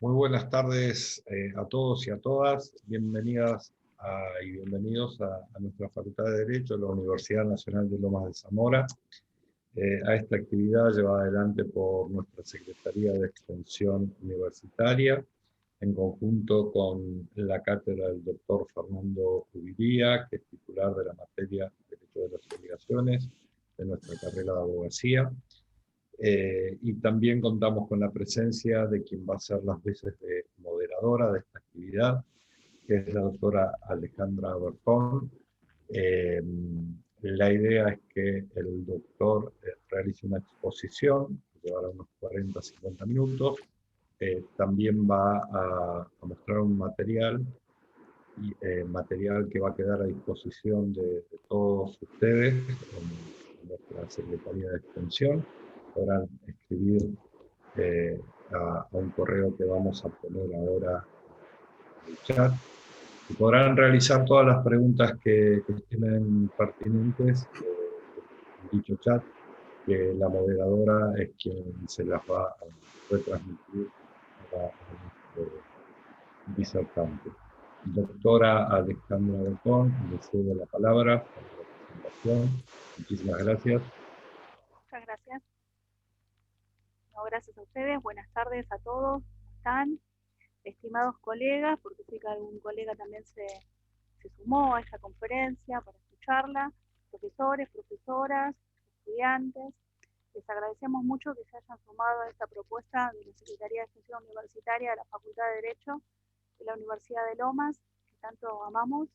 Muy buenas tardes a todos y a todas. Bienvenidas y bienvenidos a nuestra Facultad de Derecho de la Universidad Nacional de Lomas de Zamora, a esta actividad llevada adelante por nuestra Secretaría de Extensión Universitaria, en conjunto con la cátedra del doctor Fernando Ubiría, que es titular de la materia Derecho de las Obligaciones de nuestra carrera de abogacía. Y también contamos con la presencia de quien va a ser las veces de moderadora de esta actividad, que es la doctora Alejandra Bertón. La idea es que el doctor realice una exposición, que llevará unos 40-50 minutos. También va a mostrar un material, material que va a quedar a disposición de todos ustedes en nuestra Secretaría de Extensión. Podrán escribir a un correo que vamos a poner ahora en el chat, y podrán realizar todas las preguntas que estimen pertinentes en dicho chat, que la moderadora es quien se las va a retransmitir a nuestro disertante. Doctora Alejandra Bertón, le cedo la palabra para la presentación. Muchísimas gracias. Muchas gracias. No, gracias a ustedes. Buenas tardes a todos. ¿Cómo están? Estimados colegas, porque sé que algún colega también se sumó a esta conferencia para escucharla, profesores, profesoras, estudiantes. Les agradecemos mucho que se hayan sumado a esta propuesta de la Secretaría de Extensión Universitaria de la Facultad de Derecho de la Universidad de Lomas, que tanto amamos,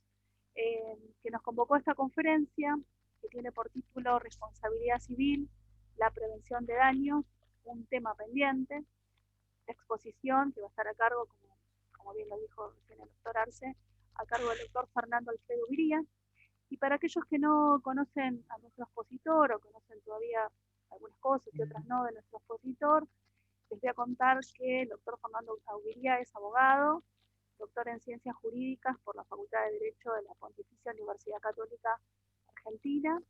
que nos convocó a esta conferencia, que tiene por título Responsabilidad Civil, la prevención de daños, un tema pendiente. La exposición que va a estar a cargo, como bien lo dijo recién el doctor Arce, a cargo del doctor Fernando Alfredo Ubiría. Y para aquellos que no conocen a nuestro expositor o conocen todavía algunas cosas y otras no de nuestro expositor, les voy a contar que el doctor Fernando Ubiría es abogado, doctor en Ciencias Jurídicas por la Facultad de Derecho de la Pontificia Universidad Católica Argentina,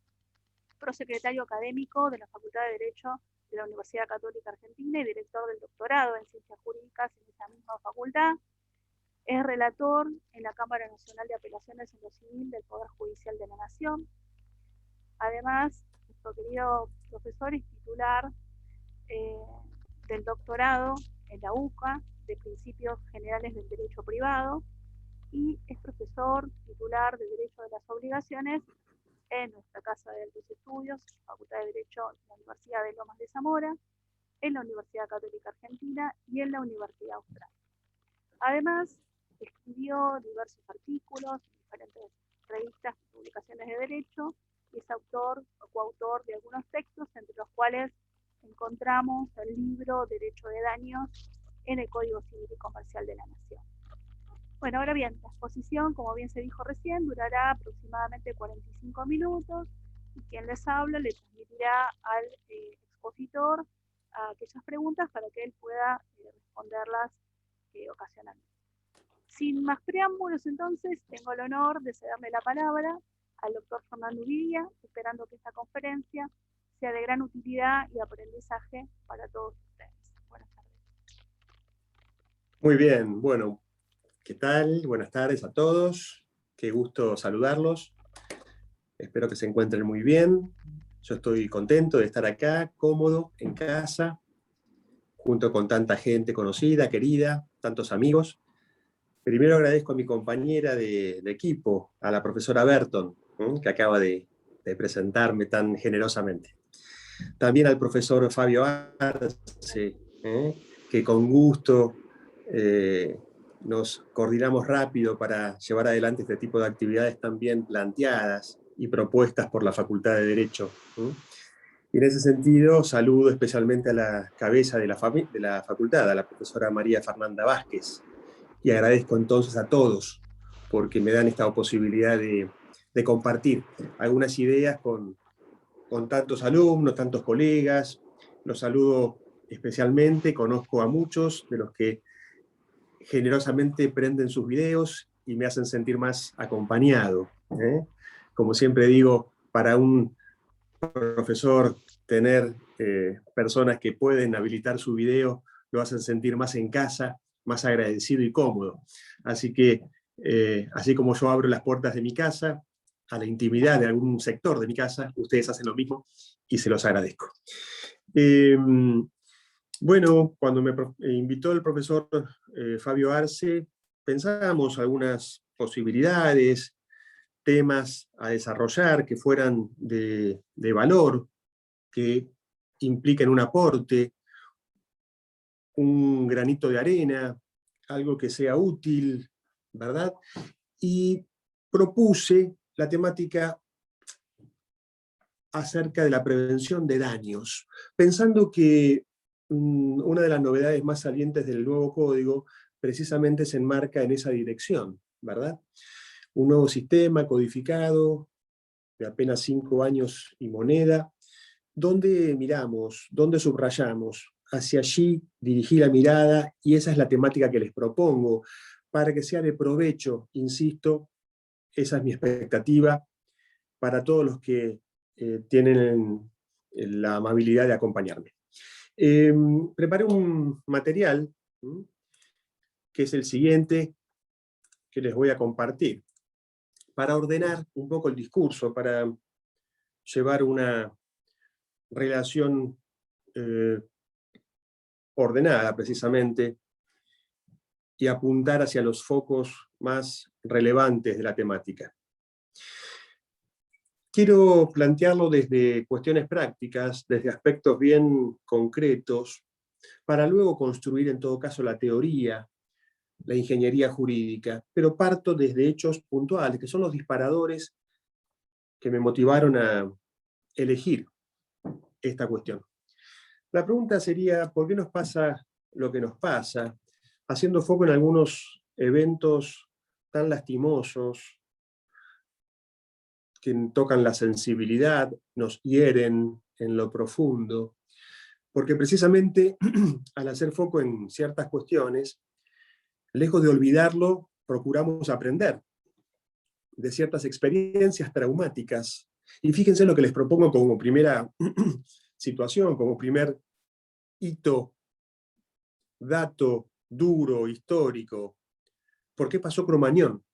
prosecretario académico de la Facultad de Derecho de la Universidad Católica Argentina y director del doctorado en Ciencias Jurídicas en esa misma facultad. Es relator en la Cámara Nacional de Apelaciones en lo Civil del Poder Judicial de la Nación. Además, nuestro querido profesor es titular del doctorado en la UCA de Principios Generales del Derecho Privado y es profesor titular de Derecho de las Obligaciones en nuestra Casa de Altos Estudios, Facultad de Derecho de la Universidad de Lomas de Zamora, en la Universidad Católica Argentina y en la Universidad Austral. Además, escribió diversos artículos en diferentes revistas y publicaciones de derecho y es autor o coautor de algunos textos, entre los cuales encontramos el libro Derecho de Daños en el Código Civil y Comercial de la Nación. Bueno, ahora bien, la exposición, como bien se dijo recién, durará aproximadamente 45 minutos y quien les habla le transmitirá al expositor aquellas preguntas para que él pueda responderlas ocasionalmente. Sin más preámbulos, entonces, tengo el honor de cederle la palabra al doctor Fernando Ubiría, esperando que esta conferencia sea de gran utilidad y aprendizaje para todos ustedes. Buenas tardes. Muy bien, bueno, ¿qué tal? Buenas tardes a todos. Qué gusto saludarlos. Espero que se encuentren muy bien. Yo estoy contento de estar acá, cómodo, en casa, junto con tanta gente conocida, querida, tantos amigos. Primero agradezco a mi compañera de equipo, a la profesora Bertón, que acaba de presentarme tan generosamente. También al profesor Fabio Arce, que con gusto nos coordinamos rápido para llevar adelante este tipo de actividades tan bien planteadas y propuestas por la Facultad de Derecho. Y en ese sentido, saludo especialmente a la cabeza de la facultad, a la profesora María Fernanda Vázquez, y agradezco entonces a todos porque me dan esta posibilidad de compartir algunas ideas con tantos alumnos, tantos colegas. Los saludo especialmente, conozco a muchos de los que generosamente prenden sus videos y me hacen sentir más acompañado. Como siempre digo, para un profesor tener personas que pueden habilitar su video lo hacen sentir más en casa más agradecido y cómodo. Así que, así como yo abro las puertas de mi casa a la intimidad de algún sector de mi casa, ustedes hacen lo mismo y se los agradezco. Bueno, cuando me invitó el profesor Fabio Arce, pensábamos algunas posibilidades, temas a desarrollar que fueran de valor, que impliquen un aporte, un granito de arena, algo que sea útil, ¿verdad? Y propuse la temática acerca de la prevención de daños, pensando que una de las novedades más salientes del nuevo código precisamente se enmarca en esa dirección, ¿verdad? Un nuevo sistema codificado de apenas 5 años y moneda, donde miramos, donde subrayamos, hacia allí dirigí la mirada, y esa es la temática que les propongo, para que sea de provecho, insisto, esa es mi expectativa, para todos los que tienen la amabilidad de acompañarme. Preparé un material, que es el siguiente, que les voy a compartir, para ordenar un poco el discurso, para llevar una relación ordenada precisamente, y apuntar hacia los focos más relevantes de la temática. Quiero plantearlo desde cuestiones prácticas, desde aspectos bien concretos, para luego construir en todo caso la teoría, la ingeniería jurídica, pero parto desde hechos puntuales, que son los disparadores que me motivaron a elegir esta cuestión. La pregunta sería, ¿por qué nos pasa lo que nos pasa? Haciendo foco en algunos eventos tan lastimosos, que tocan la sensibilidad, nos hieren en lo profundo, porque precisamente al hacer foco en ciertas cuestiones, lejos de olvidarlo, procuramos aprender de ciertas experiencias traumáticas. Y fíjense lo que les propongo como primera situación, como primer hito, dato duro, histórico. ¿Por qué pasó Cromañón?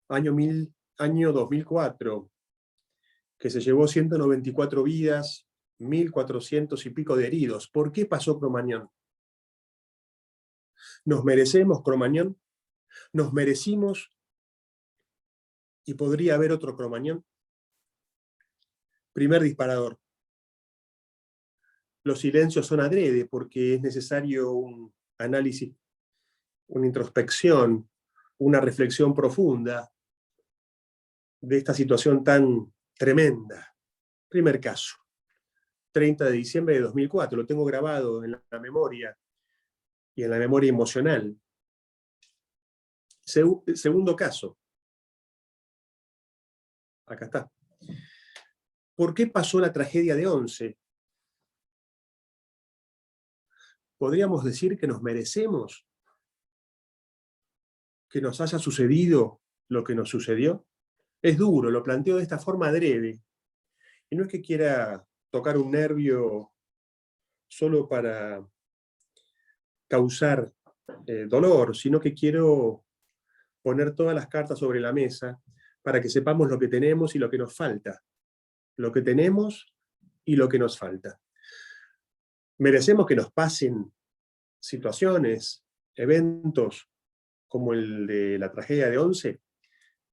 Año 2004, que se llevó 194 vidas, 1.400 y pico de heridos. ¿Por qué pasó Cromañón? ¿Nos merecemos Cromañón? ¿Nos merecimos? ¿Y podría haber otro Cromañón? Primer disparador. Los silencios son adrede porque es necesario un análisis, una introspección, una reflexión profunda de esta situación tan tremenda. Primer caso, 30 de diciembre de 2004, lo tengo grabado en la memoria y en la memoria emocional. Segundo caso, acá está. ¿Por qué pasó la tragedia de Once? ¿Podríamos decir que nos merecemos que nos haya sucedido lo que nos sucedió? Es duro, lo planteo de esta forma adrede. Y no es que quiera tocar un nervio solo para causar dolor, sino que quiero poner todas las cartas sobre la mesa para que sepamos lo que tenemos y lo que nos falta. Lo que tenemos y lo que nos falta. Merecemos que nos pasen situaciones, eventos, como el de la tragedia de Once.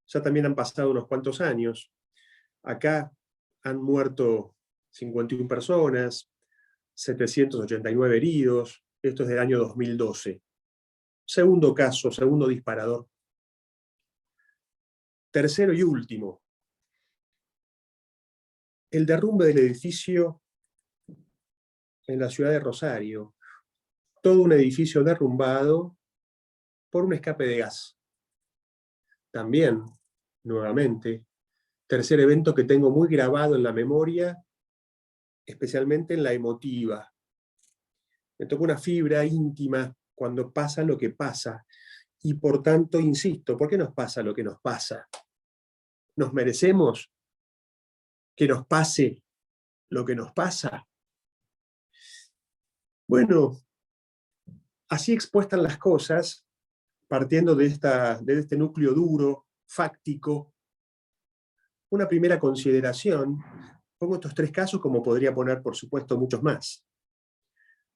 Ya también han pasado unos cuantos años. Acá han muerto 51 personas, 789 heridos. Esto es del año 2012. Segundo caso, segundo disparador. Tercero y último. El derrumbe del edificio en la ciudad de Rosario. Todo un edificio derrumbado por un escape de gas. También, nuevamente, tercer evento que tengo muy grabado en la memoria, especialmente en la emotiva. Me tocó una fibra íntima cuando pasa lo que pasa, y por tanto, insisto, ¿por qué nos pasa lo que nos pasa? ¿Nos merecemos que nos pase lo que nos pasa? Bueno, Así expuestas las cosas, partiendo de este núcleo duro, fáctico, una primera consideración, pongo estos 3 casos como podría poner, por supuesto, muchos más.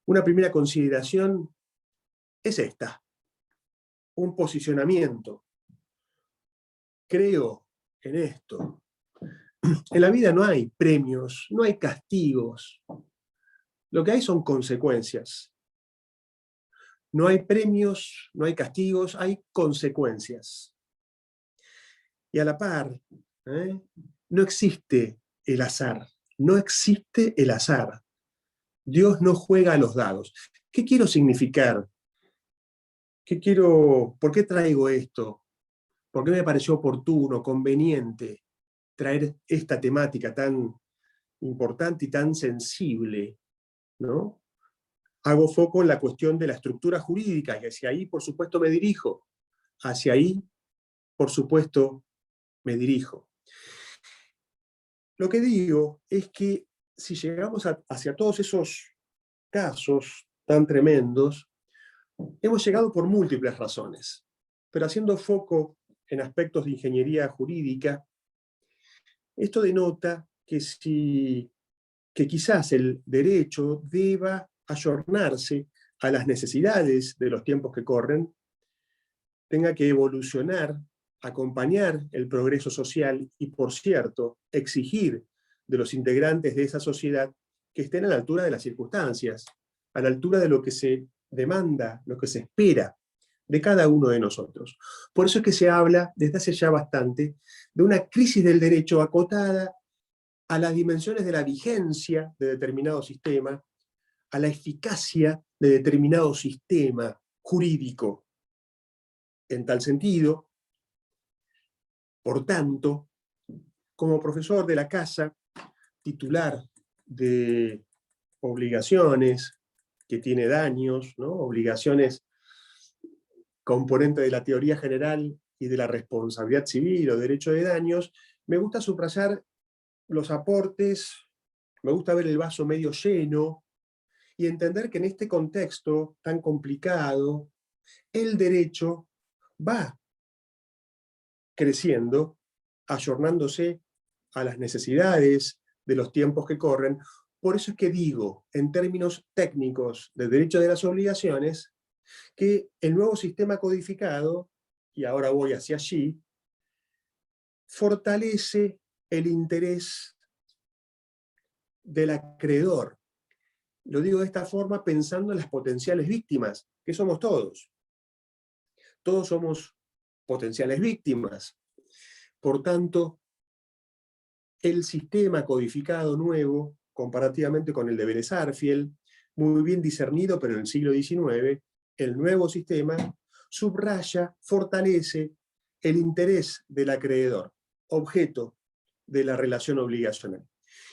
Una primera consideración es esta, un posicionamiento. Creo en esto. En la vida no hay premios, no hay castigos. Lo que hay son consecuencias. No hay premios, no hay castigos, hay consecuencias. Y a la par, no existe el azar. No existe el azar. Dios no juega a los dados. ¿Qué quiero significar? ¿Por qué traigo esto? ¿Por qué me pareció oportuno, conveniente traer esta temática tan importante y tan sensible, ¿no? Hago foco en la cuestión de la estructura jurídica, y hacia ahí, por supuesto, me dirijo. Hacia ahí, por supuesto, me dirijo. Lo que digo es que si llegamos hacia todos esos casos tan tremendos, hemos llegado por múltiples razones, pero haciendo foco en aspectos de ingeniería jurídica, esto denota que quizás el derecho deba ayornarse a las necesidades de los tiempos que corren, tenga que evolucionar, acompañar el progreso social y, por cierto, exigir de los integrantes de esa sociedad que estén a la altura de las circunstancias, a la altura de lo que se demanda, lo que se espera de cada uno de nosotros. Por eso es que se habla, desde hace ya bastante, de una crisis del derecho acotada a las dimensiones de la vigencia de determinado sistema, a la eficacia de determinado sistema jurídico. En tal sentido, por tanto, como profesor de la casa, titular de obligaciones que tiene daños, ¿no? Obligaciones componente de la teoría general y de la responsabilidad civil o derecho de daños, me gusta subrayar los aportes, me gusta ver el vaso medio lleno y entender que en este contexto tan complicado, el derecho va creciendo, ayornándose a las necesidades de los tiempos que corren. Por eso es que digo, en términos técnicos del derecho de las obligaciones, que el nuevo sistema codificado, y ahora voy hacia allí, fortalece el interés del acreedor. Lo digo de esta forma pensando en las potenciales víctimas, que somos todos. Todos somos potenciales víctimas. Por tanto, el sistema codificado nuevo, comparativamente con el de Vélez Sarsfield, muy bien discernido, pero en el siglo XIX, el nuevo sistema subraya, fortalece el interés del acreedor, objeto de la relación obligacional.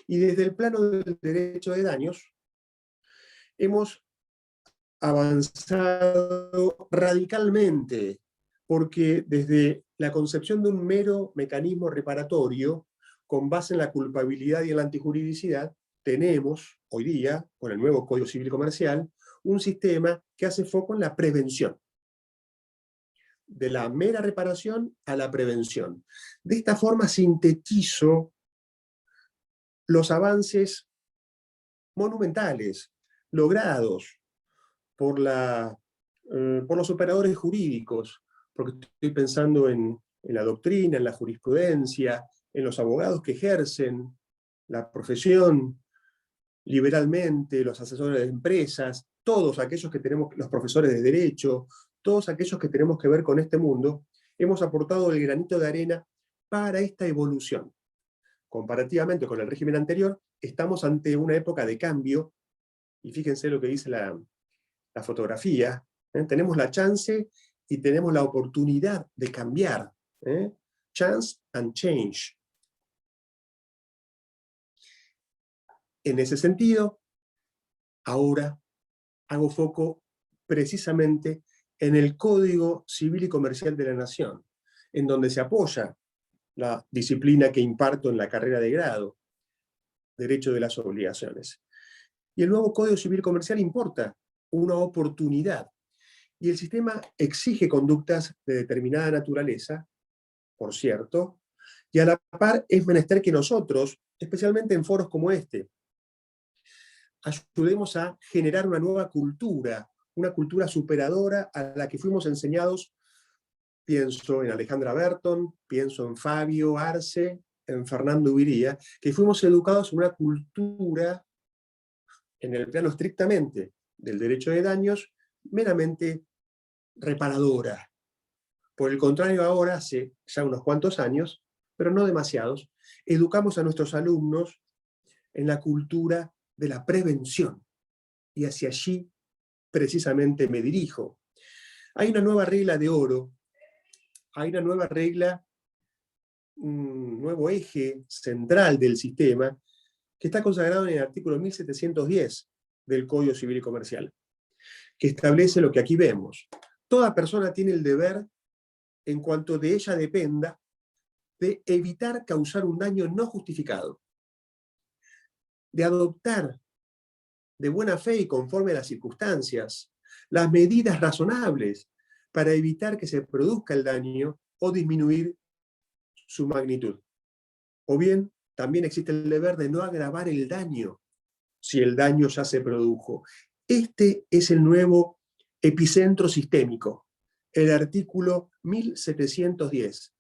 Y desde el plano del derecho de daños, hemos avanzado radicalmente, porque desde la concepción de un mero mecanismo reparatorio, con base en la culpabilidad y en la antijuridicidad, tenemos hoy día, con el nuevo Código Civil y Comercial, un sistema que hace foco en la prevención. De la mera reparación a la prevención. De esta forma sintetizo los avances monumentales, logrados por los operadores jurídicos, porque estoy pensando en la doctrina, en la jurisprudencia, en los abogados que ejercen la profesión liberalmente, los asesores de empresas, todos aquellos que tenemos, los profesores de derecho, todos aquellos que tenemos que ver con este mundo, hemos aportado el granito de arena para esta evolución. Comparativamente con el régimen anterior, estamos ante una época de cambio, y fíjense lo que dice la fotografía, tenemos la chance y tenemos la oportunidad de cambiar. Chance and change. En ese sentido, ahora hago foco precisamente en el Código Civil y Comercial de la Nación, en donde se apoya la disciplina que imparto en la carrera de grado, Derecho de las Obligaciones. Y el nuevo Código Civil y Comercial importa una oportunidad. Y el sistema exige conductas de determinada naturaleza, por cierto, y a la par es menester que nosotros, especialmente en foros como este, ayudemos a generar una nueva cultura, una cultura superadora a la que fuimos enseñados. Pienso en Alejandra Berton, pienso en Fabio Arce, en Fernando Ubiría, que fuimos educados en una cultura, en el plano estrictamente del derecho de daños, meramente reparadora. Por el contrario, ahora, hace ya unos cuantos años, pero no demasiados, educamos a nuestros alumnos en la cultura de la prevención. Y hacia allí precisamente me dirijo. Hay una nueva regla de oro, hay una nueva regla, un nuevo eje central del sistema, que está consagrado en el artículo 1710 del Código Civil y Comercial, que establece lo que aquí vemos. Toda persona tiene el deber, en cuanto de ella dependa, de evitar causar un daño no justificado, de adoptar de buena fe y conforme a las circunstancias las medidas razonables para evitar que se produzca el daño o disminuir su magnitud. O bien, también existe el deber de no agravar el daño si el daño ya se produjo. Este es el nuevo epicentro sistémico, el artículo 1710,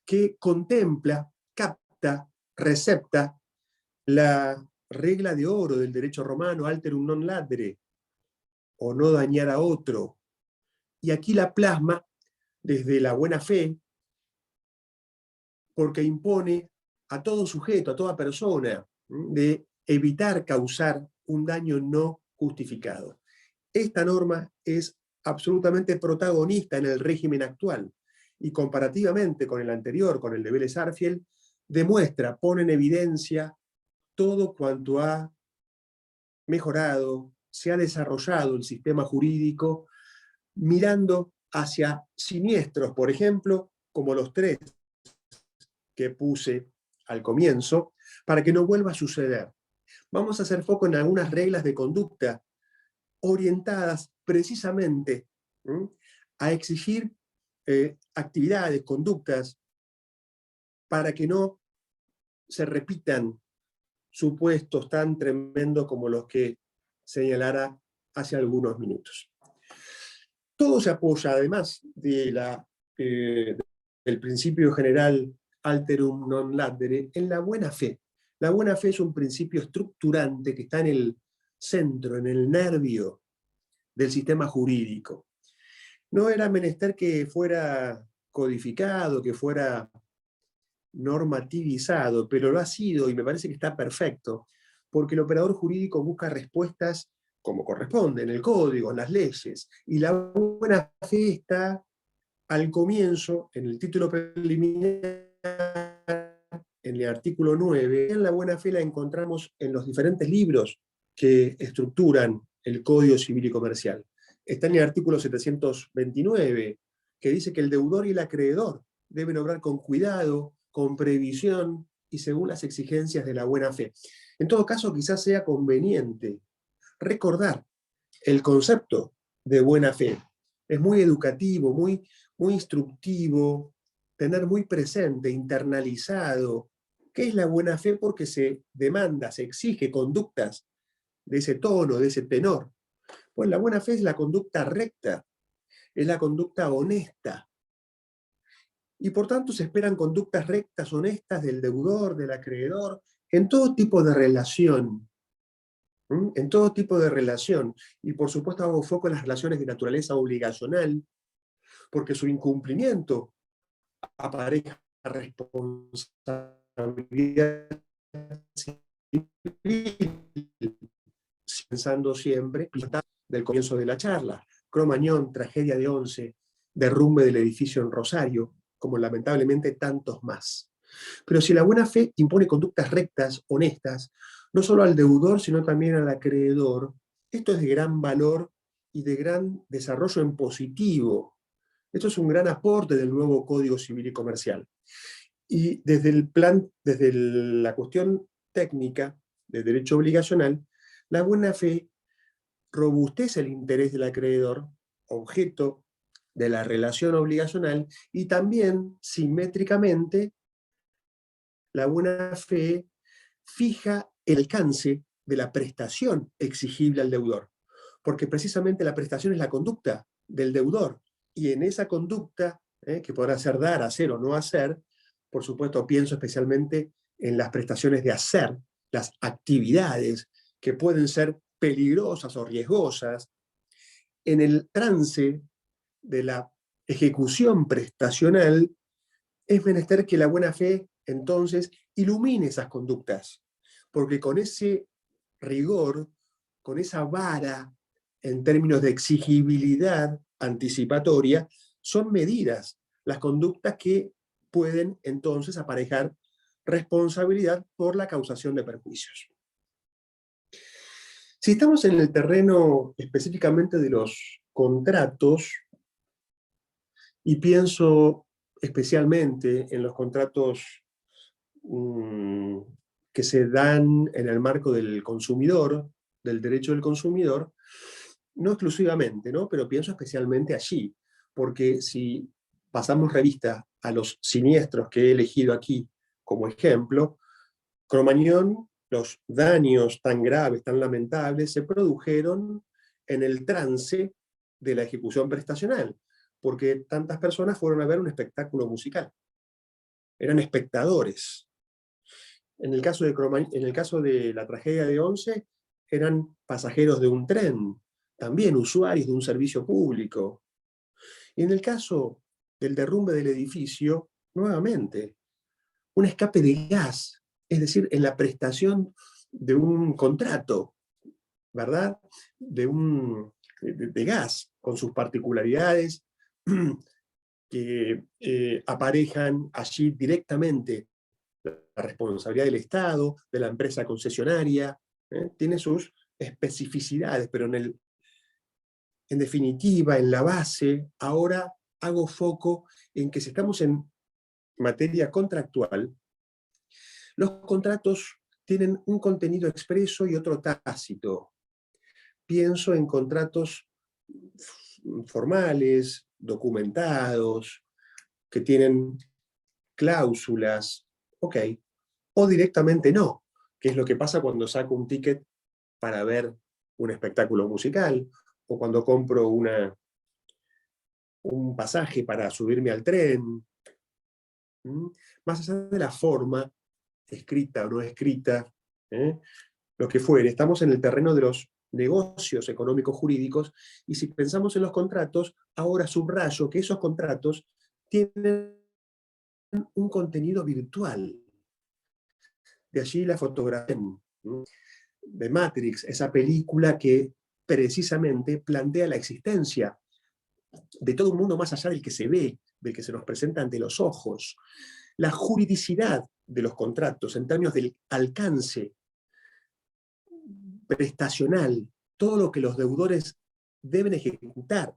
que contempla, capta, recepta la regla de oro del derecho romano, alterum non ladere, o no dañar a otro. Y aquí la plasma desde la buena fe, porque impone a todo sujeto, a toda persona, de evitar causar un daño no justificado. Esta norma es absolutamente protagonista en el régimen actual, y comparativamente con el anterior, con el de Vélez-Sarsfield, demuestra, pone en evidencia todo cuanto ha mejorado, se ha desarrollado el sistema jurídico, mirando hacia siniestros, por ejemplo, como los 3 que puse al comienzo, para que no vuelva a suceder. Vamos a hacer foco en algunas reglas de conducta orientadas precisamente a exigir actividades, conductas, para que no se repitan supuestos tan tremendos como los que señalara hace algunos minutos. Todo se apoya, además del principio general alterum non ladere, en la buena fe. La buena fe es un principio estructurante que está en el centro, en el nervio del sistema jurídico. No era menester que fuera codificado, que fuera normativizado, pero lo ha sido y me parece que está perfecto, porque el operador jurídico busca respuestas como corresponde, en el código, en las leyes, y la buena fe está al comienzo, en el título preliminar, en el artículo 9. En la buena fe la encontramos en los diferentes libros que estructuran el Código Civil y Comercial. Está en el artículo 729, que dice que el deudor y el acreedor deben obrar con cuidado, con previsión y según las exigencias de la buena fe. En todo caso, quizás sea conveniente recordar el concepto de buena fe. Es muy educativo, muy instructivo, tener muy presente, internalizado, qué es la buena fe, porque se demanda, se exige conductas de ese tono, de ese tenor. Pues la buena fe es la conducta recta, es la conducta honesta. Y por tanto se esperan conductas rectas, honestas del deudor, del acreedor, en todo tipo de relación. En todo tipo de relación. Y por supuesto hago foco en las relaciones de naturaleza obligacional, porque su incumplimiento apareja responsabilidad civil, pensando siempre del comienzo de la charla. Cromañón, tragedia de Once, derrumbe del edificio en Rosario, como lamentablemente tantos más. Pero si la buena fe impone conductas rectas, honestas, no solo al deudor, sino también al acreedor, esto es de gran valor y de gran desarrollo en positivo. Esto es un gran aporte del nuevo Código Civil y Comercial. Y desde la cuestión técnica de derecho obligacional, la buena fe robustece el interés del acreedor, objeto de la relación obligacional, y también, simétricamente, la buena fe fija el alcance de la prestación exigible al deudor, porque precisamente la prestación es la conducta del deudor, y en esa conducta, que podrá ser dar, hacer o no hacer, por supuesto pienso especialmente en las prestaciones de hacer, las actividades que pueden ser peligrosas o riesgosas. En el trance de la ejecución prestacional, es menester que la buena fe, entonces, ilumine esas conductas, porque con ese rigor, con esa vara, en términos de exigibilidad anticipatoria, son medidas las conductas que pueden, entonces, aparejar responsabilidad por la causación de perjuicios. Si estamos en el terreno específicamente de los contratos, y pienso especialmente en los contratos que se dan en el marco del consumidor, del derecho del consumidor, no exclusivamente, ¿no? Pero pienso especialmente allí, porque si pasamos revista a los siniestros que he elegido aquí como ejemplo, Cromañón, los daños tan graves, tan lamentables, se produjeron en el trance de la ejecución prestacional, porque tantas personas fueron a ver un espectáculo musical. Eran espectadores. En el caso de la tragedia de Once, eran pasajeros de un tren, también usuarios de un servicio público. Y en el caso del derrumbe del edificio, nuevamente, un escape de gas, es decir, en la prestación de un contrato, ¿verdad? De gas, con sus particularidades que aparejan allí directamente la responsabilidad del Estado, de la empresa concesionaria, tiene sus especificidades, pero en definitiva, en la base, ahora hago foco en que si estamos en materia contractual, los contratos tienen un contenido expreso y otro tácito. Pienso en contratos formales, documentados, que tienen cláusulas, ok, o directamente no, que es lo que pasa cuando saco un ticket para ver un espectáculo musical, o cuando compro un pasaje para subirme al tren. Más allá de la forma, escrita o no escrita, lo que fuere, estamos en el terreno de los negocios económicos jurídicos, y si pensamos en los contratos, ahora subrayo que esos contratos tienen un contenido virtual. De allí la fotografía de Matrix, esa película que precisamente plantea la existencia de todo un mundo más allá del que se ve, del que se nos presenta ante los ojos. La juridicidad de los contratos en términos del alcance prestacional, todo lo que los deudores deben ejecutar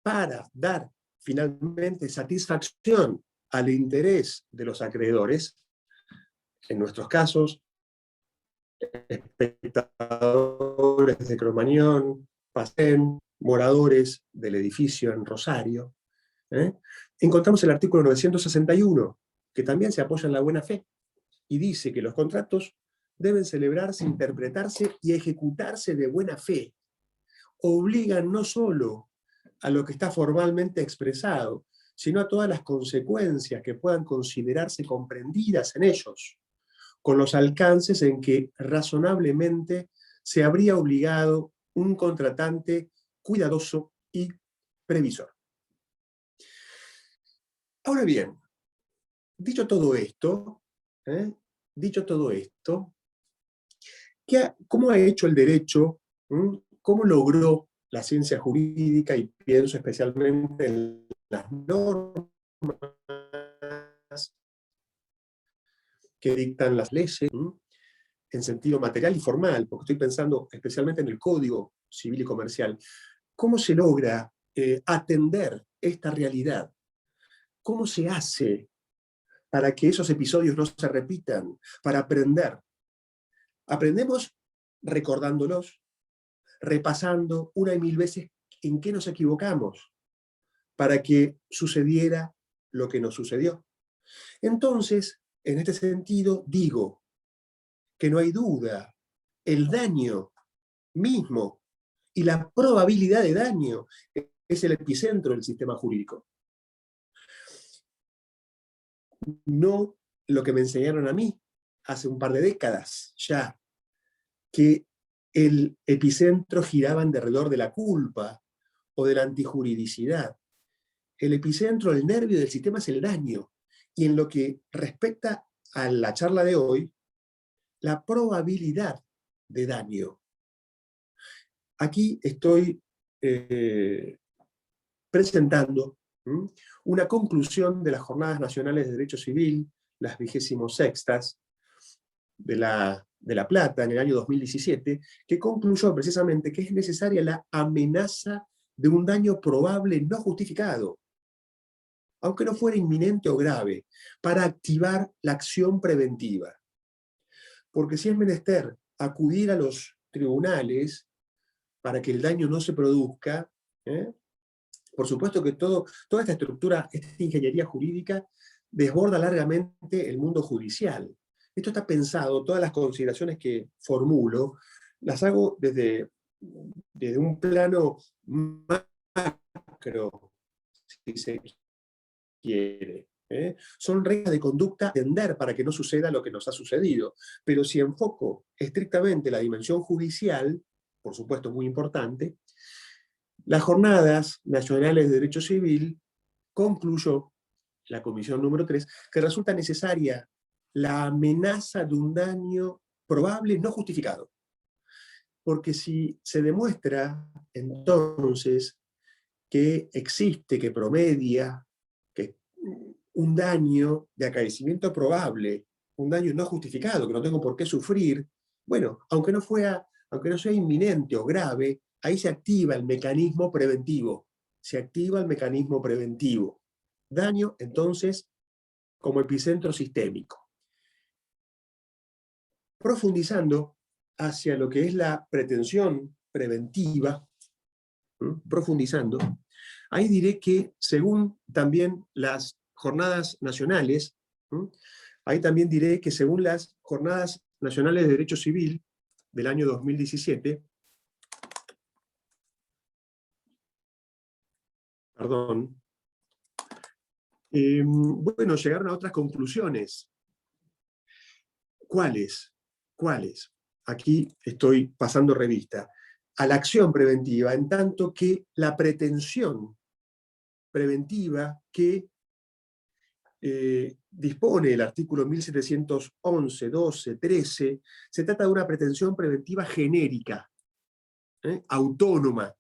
para dar finalmente satisfacción al interés de los acreedores, en nuestros casos, espectadores de Cromañón, Pacén, moradores del edificio en Rosario, encontramos el artículo 961, que también se apoya en la buena fe, y dice que los contratos deben celebrarse, interpretarse y ejecutarse de buena fe. Obligan no solo a lo que está formalmente expresado, sino a todas las consecuencias que puedan considerarse comprendidas en ellos, con los alcances en que razonablemente se habría obligado un contratante cuidadoso y previsor. Ahora bien, dicho todo esto, ¿cómo ha hecho el derecho? ¿Cómo logró la ciencia jurídica? Y pienso especialmente en las normas que dictan las leyes, en sentido material y formal, porque estoy pensando especialmente en el Código Civil y Comercial. ¿Cómo se logra atender esta realidad? ¿Cómo se hace para que esos episodios no se repitan? Para aprender. Aprendemos recordándolos, repasando una y mil veces en qué nos equivocamos para que sucediera lo que nos sucedió. Entonces, en este sentido, digo que no hay duda, el daño mismo y la probabilidad de daño es el epicentro del sistema jurídico. No lo que me enseñaron a mí hace un par de décadas ya, que el epicentro giraba alrededor de la culpa o de la antijuridicidad. El epicentro, el nervio del sistema es el daño. Y en lo que respecta a la charla de hoy, la probabilidad de daño. Aquí estoy presentando una conclusión de las Jornadas Nacionales de Derecho Civil, las 26ª de La Plata, en el año 2017, que concluyó precisamente que es necesaria la amenaza de un daño probable no justificado, aunque no fuera inminente o grave, para activar la acción preventiva. Porque si es menester acudir a los tribunales para que el daño no se produzca, por supuesto que toda esta estructura, esta ingeniería jurídica, desborda largamente el mundo judicial. Esto está pensado, todas las consideraciones que formulo, las hago desde un plano macro, si se quiere. Son reglas de conducta a atender para que no suceda lo que nos ha sucedido. Pero si enfoco estrictamente la dimensión judicial, por supuesto muy importante, las Jornadas Nacionales de Derecho Civil concluyó, la comisión número 3, que resulta necesaria la amenaza de un daño probable no justificado. Porque si se demuestra entonces que existe, que promedia, que un daño de acaecimiento probable, un daño no justificado, que no tengo por qué sufrir, bueno, aunque no sea inminente o grave, ahí se activa el mecanismo preventivo. Se activa el mecanismo preventivo. Daño, entonces, como epicentro sistémico. Profundizando hacia lo que es la pretensión preventiva, profundizando, ahí diré que según también las jornadas nacionales, ahí también diré que según las Jornadas Nacionales de Derecho Civil del año 2017, perdón, bueno, llegaron a otras conclusiones. ¿Cuáles? ¿Cuáles? Aquí estoy pasando revista. A la acción preventiva, en tanto que la pretensión preventiva que dispone el artículo 1711, 12, 13, se trata de una pretensión preventiva genérica, autónoma.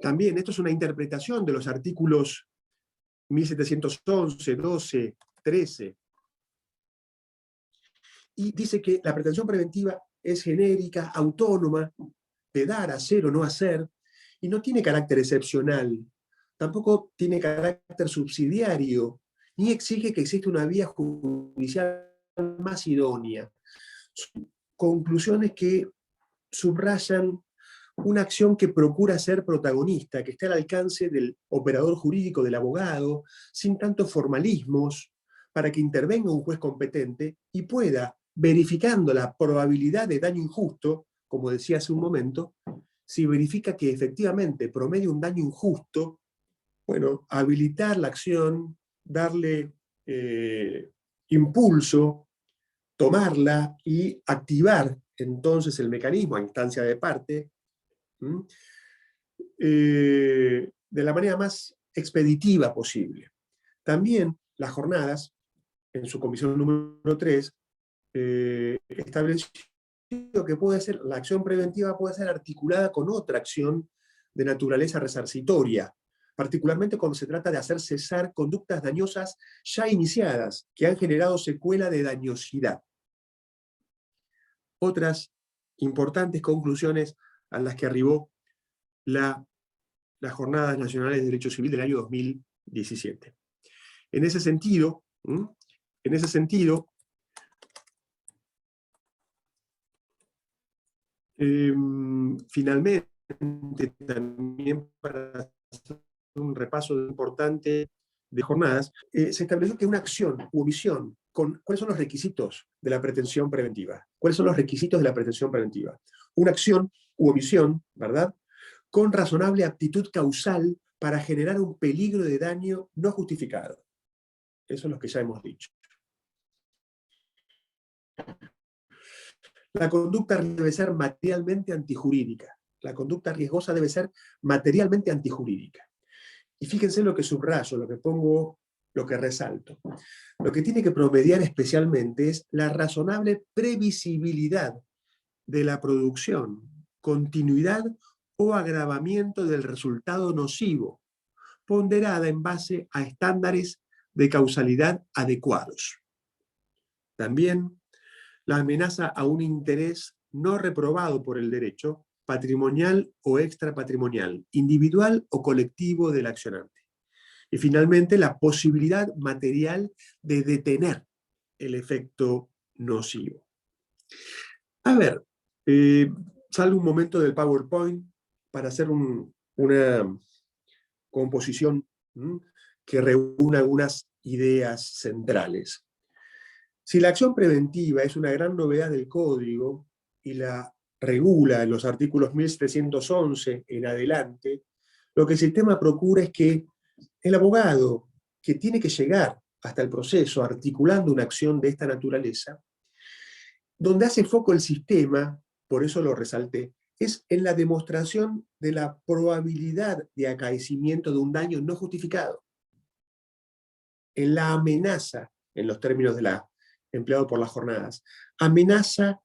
También esto es una interpretación de los artículos 1711, 12, 13. Y dice que la pretensión preventiva es genérica, autónoma, de dar, hacer o no hacer, y no tiene carácter excepcional, tampoco tiene carácter subsidiario, ni exige que exista una vía judicial más idónea. Son conclusiones que subrayan una acción que procura ser protagonista, que esté al alcance del operador jurídico, del abogado, sin tantos formalismos, para que intervenga un juez competente y pueda, verificando la probabilidad de daño injusto, como decía hace un momento, si verifica que efectivamente promedia un daño injusto, bueno, habilitar la acción, darle impulso, tomarla y activar entonces el mecanismo a instancia de parte, de la manera más expeditiva posible. También las jornadas, en su comisión número 3, estableció que la acción preventiva puede ser articulada con otra acción de naturaleza resarcitoria, particularmente cuando se trata de hacer cesar conductas dañosas ya iniciadas, que han generado secuela de dañosidad. Otras importantes conclusiones a las que arribó las Jornadas Nacionales de Derecho Civil del año 2017. En ese sentido, Finalmente, también para hacer un repaso importante de jornadas, se estableció que una acción u omisión, ¿cuáles son los requisitos de la pretensión preventiva? ¿Cuáles son los requisitos de la pretensión preventiva? Una acción u omisión, ¿verdad?, con razonable aptitud causal para generar un peligro de daño no justificado. Eso es lo que ya hemos dicho. La conducta debe ser materialmente antijurídica. La conducta riesgosa debe ser materialmente antijurídica. Y fíjense lo que subrayo, lo que pongo, lo que resalto. Lo que tiene que promediar especialmente es la razonable previsibilidad de la producción, continuidad o agravamiento del resultado nocivo, ponderada en base a estándares de causalidad adecuados. También la amenaza a un interés no reprobado por el derecho, patrimonial o extrapatrimonial, individual o colectivo del accionante. Y finalmente, la posibilidad material de detener el efecto nocivo. A ver, salgo un momento del PowerPoint para hacer una composición que reúna algunas ideas centrales. Si la acción preventiva es una gran novedad del Código y la regula en los artículos 1711 en adelante, lo que el sistema procura es que el abogado que tiene que llegar hasta el proceso articulando una acción de esta naturaleza, donde hace foco el sistema, por eso lo resalté, es en la demostración de la probabilidad de acaecimiento de un daño no justificado, en la amenaza, en los términos de la empleado por las jornadas, amenaza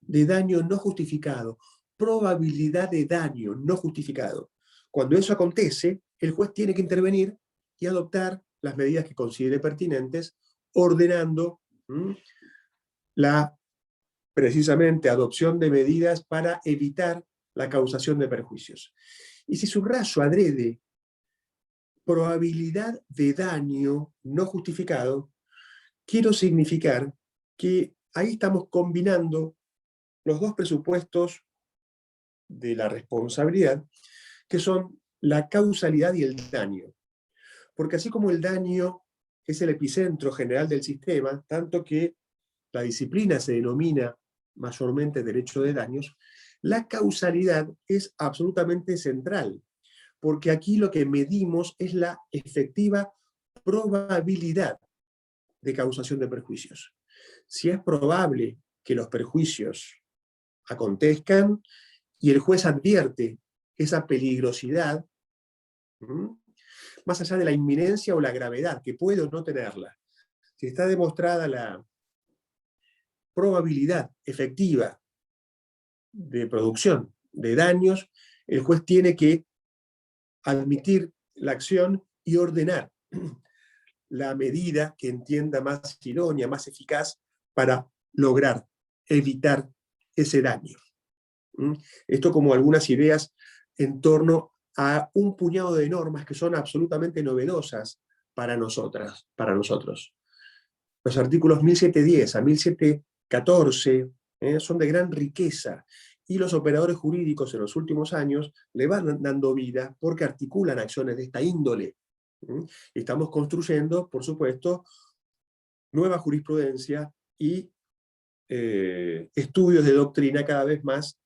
de daño no justificado, probabilidad de daño no justificado. Cuando eso acontece, el juez tiene que intervenir y adoptar las medidas que considere pertinentes, ordenando la, precisamente, adopción de medidas para evitar la causación de perjuicios. Y si subrayo adrede probabilidad de daño no justificado, quiero significar que ahí estamos combinando los dos presupuestos de la responsabilidad, que son la causalidad y el daño. Porque así como el daño es el epicentro general del sistema, tanto que la disciplina se denomina mayormente derecho de daños, la causalidad es absolutamente central, porque aquí lo que medimos es la efectiva probabilidad de causación de perjuicios. Si es probable que los perjuicios acontezcan y el juez advierte esa peligrosidad, más allá de la inminencia o la gravedad, que puede o no tenerla, si está demostrada la probabilidad efectiva de producción de daños, el juez tiene que admitir la acción y ordenar la medida que entienda más idónea, más eficaz para lograr evitar ese daño. Esto como algunas ideas en torno a un puñado de normas que son absolutamente novedosas para nosotros. Los artículos 1710 a 1714 son de gran riqueza, y los operadores jurídicos en los últimos años le van dando vida porque articulan acciones de esta índole. Estamos construyendo, por supuesto, nueva jurisprudencia y estudios de doctrina cada vez más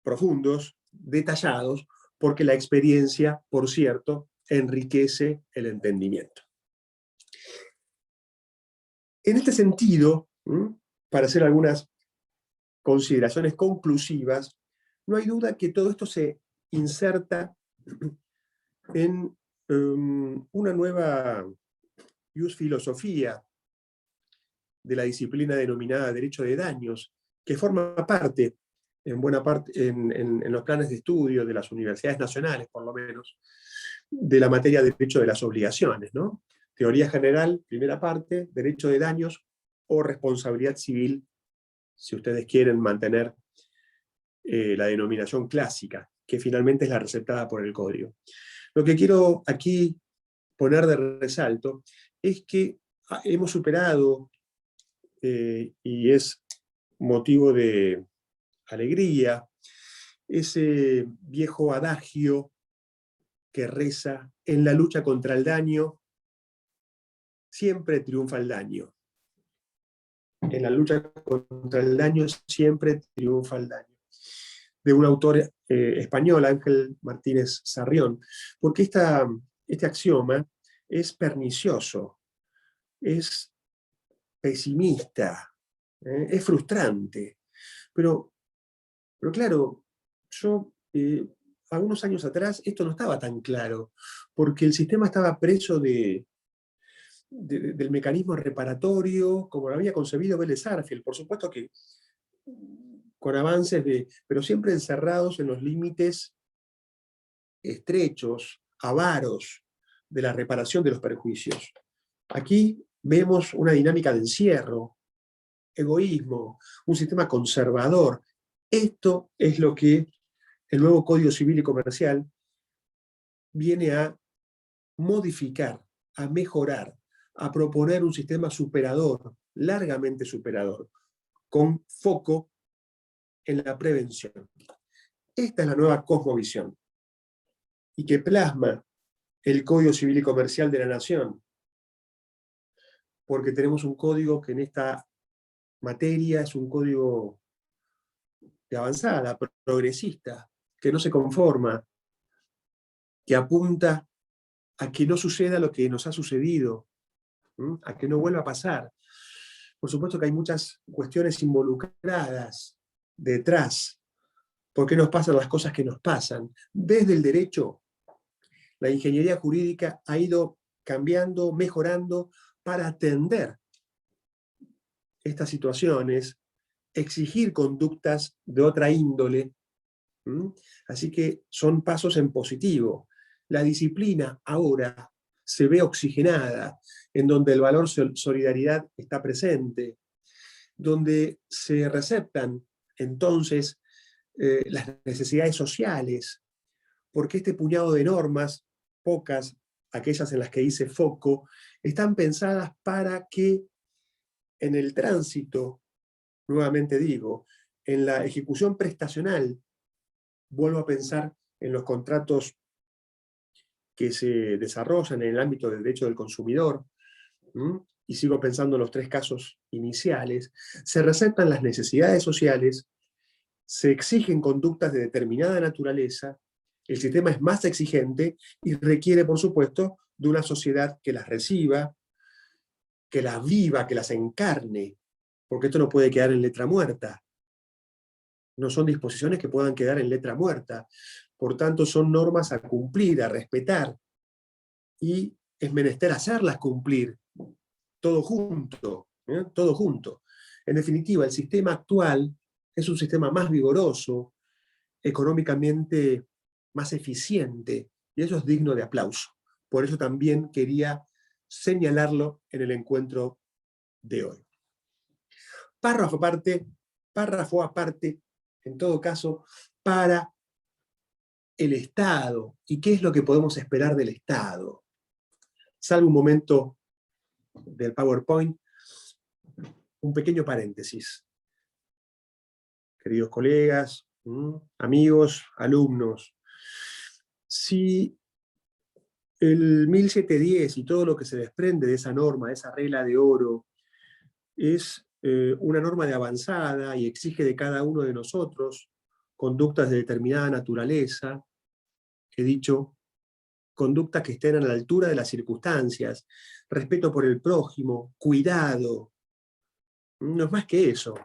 profundos, detallados, porque la experiencia, por cierto, enriquece el entendimiento. En este sentido, para hacer algunas consideraciones conclusivas, no hay duda que todo esto se inserta en una nueva filosofía de la disciplina denominada derecho de daños, que forma parte, en buena parte, en los planes de estudio de las universidades nacionales, por lo menos, de la materia de derecho de las obligaciones, ¿no? Teoría general, primera parte, derecho de daños o responsabilidad civil, si ustedes quieren mantener la denominación clásica, que finalmente es la receptada por el Código. Lo que quiero aquí poner de resalto es que hemos superado, y es motivo de alegría, ese viejo adagio que reza: en la lucha contra el daño, siempre triunfa el daño. En la lucha contra el daño, siempre triunfa el daño. De un autor español, Ángel Martínez Sarrión, porque este axioma es pernicioso, es pesimista, es frustrante. Pero claro, yo algunos años atrás esto no estaba tan claro, porque el sistema estaba preso del mecanismo reparatorio, como lo había concebido Vélez Sarsfield. Por supuesto que con avances pero siempre encerrados en los límites estrechos, avaros, de la reparación de los perjuicios. Aquí vemos una dinámica de encierro, egoísmo, un sistema conservador. Esto es lo que el nuevo Código Civil y Comercial viene a modificar, a mejorar, a proponer un sistema superador, largamente superador, con foco en la prevención. Esta es la nueva cosmovisión, y que plasma el Código Civil y Comercial de la Nación, porque tenemos un código que en esta materia es un código de avanzada, progresista, que no se conforma, que apunta a que no suceda lo que nos ha sucedido, a que no vuelva a pasar. Por supuesto que hay muchas cuestiones involucradas detrás. ¿Por qué nos pasan las cosas que nos pasan? Desde el derecho, la ingeniería jurídica ha ido cambiando, mejorando para atender estas situaciones, exigir conductas de otra índole. Así que son pasos en positivo. La disciplina ahora se ve oxigenada, en donde el valor solidaridad está presente, donde se receptan entonces las necesidades sociales, porque este puñado de normas, pocas, aquellas en las que hice foco, están pensadas para que en el tránsito, nuevamente digo, en la ejecución prestacional, vuelvo a pensar en los contratos que se desarrollan en el ámbito del derecho del consumidor, y sigo pensando en los tres casos iniciales, se receptan las necesidades sociales, se exigen conductas de determinada naturaleza, el sistema es más exigente y requiere, por supuesto, de una sociedad que las reciba, que las viva, que las encarne, porque esto no puede quedar en letra muerta. No son disposiciones que puedan quedar en letra muerta. Por tanto, son normas a cumplir, a respetar, y es menester hacerlas cumplir, todo junto, todo junto. En definitiva, el sistema actual es un sistema más vigoroso, económicamente más eficiente, y eso es digno de aplauso. Por eso también quería señalarlo en el encuentro de hoy. Párrafo aparte, en todo caso, para el Estado. ¿Y qué es lo que podemos esperar del Estado? Salvo un momento del PowerPoint, un pequeño paréntesis. Queridos colegas, amigos, alumnos, si el 1710 y todo lo que se desprende de esa norma, de esa regla de oro, es una norma de avanzada y exige de cada uno de nosotros conductas de determinada naturaleza, he dicho, conductas que estén a la altura de las circunstancias, respeto por el prójimo, cuidado. No es más que eso,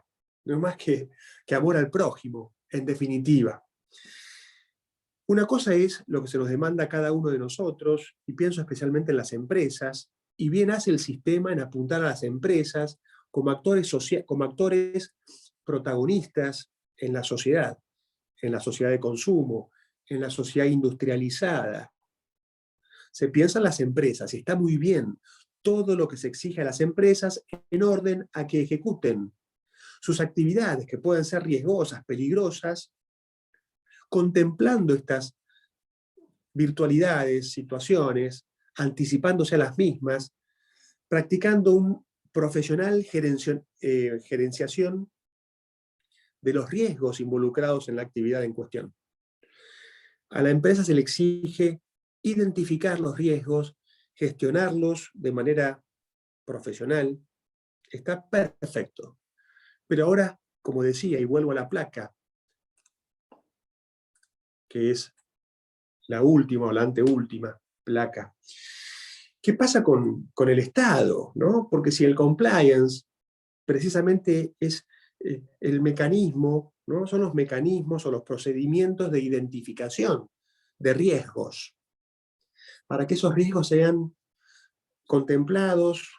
no es más que amor al prójimo, en definitiva. Una cosa es lo que se nos demanda a cada uno de nosotros, y pienso especialmente en las empresas, y bien hace el sistema en apuntar a las empresas como actores protagonistas en la sociedad de consumo, en la sociedad industrializada. Se piensa en las empresas, y está muy bien todo lo que se exige a las empresas en orden a que ejecuten sus actividades, que pueden ser riesgosas, peligrosas, contemplando estas virtualidades, situaciones, anticipándose a las mismas, practicando un profesional gerenciación de los riesgos involucrados en la actividad en cuestión. A la empresa se le exige identificar los riesgos, gestionarlos de manera profesional. Está perfecto. Pero ahora, como decía, y vuelvo a la placa, que es la última o la anteúltima placa. ¿Qué pasa con el Estado, ¿no? Porque si el compliance precisamente es el mecanismo, ¿no? Son los mecanismos o los procedimientos de identificación de riesgos, para que esos riesgos sean contemplados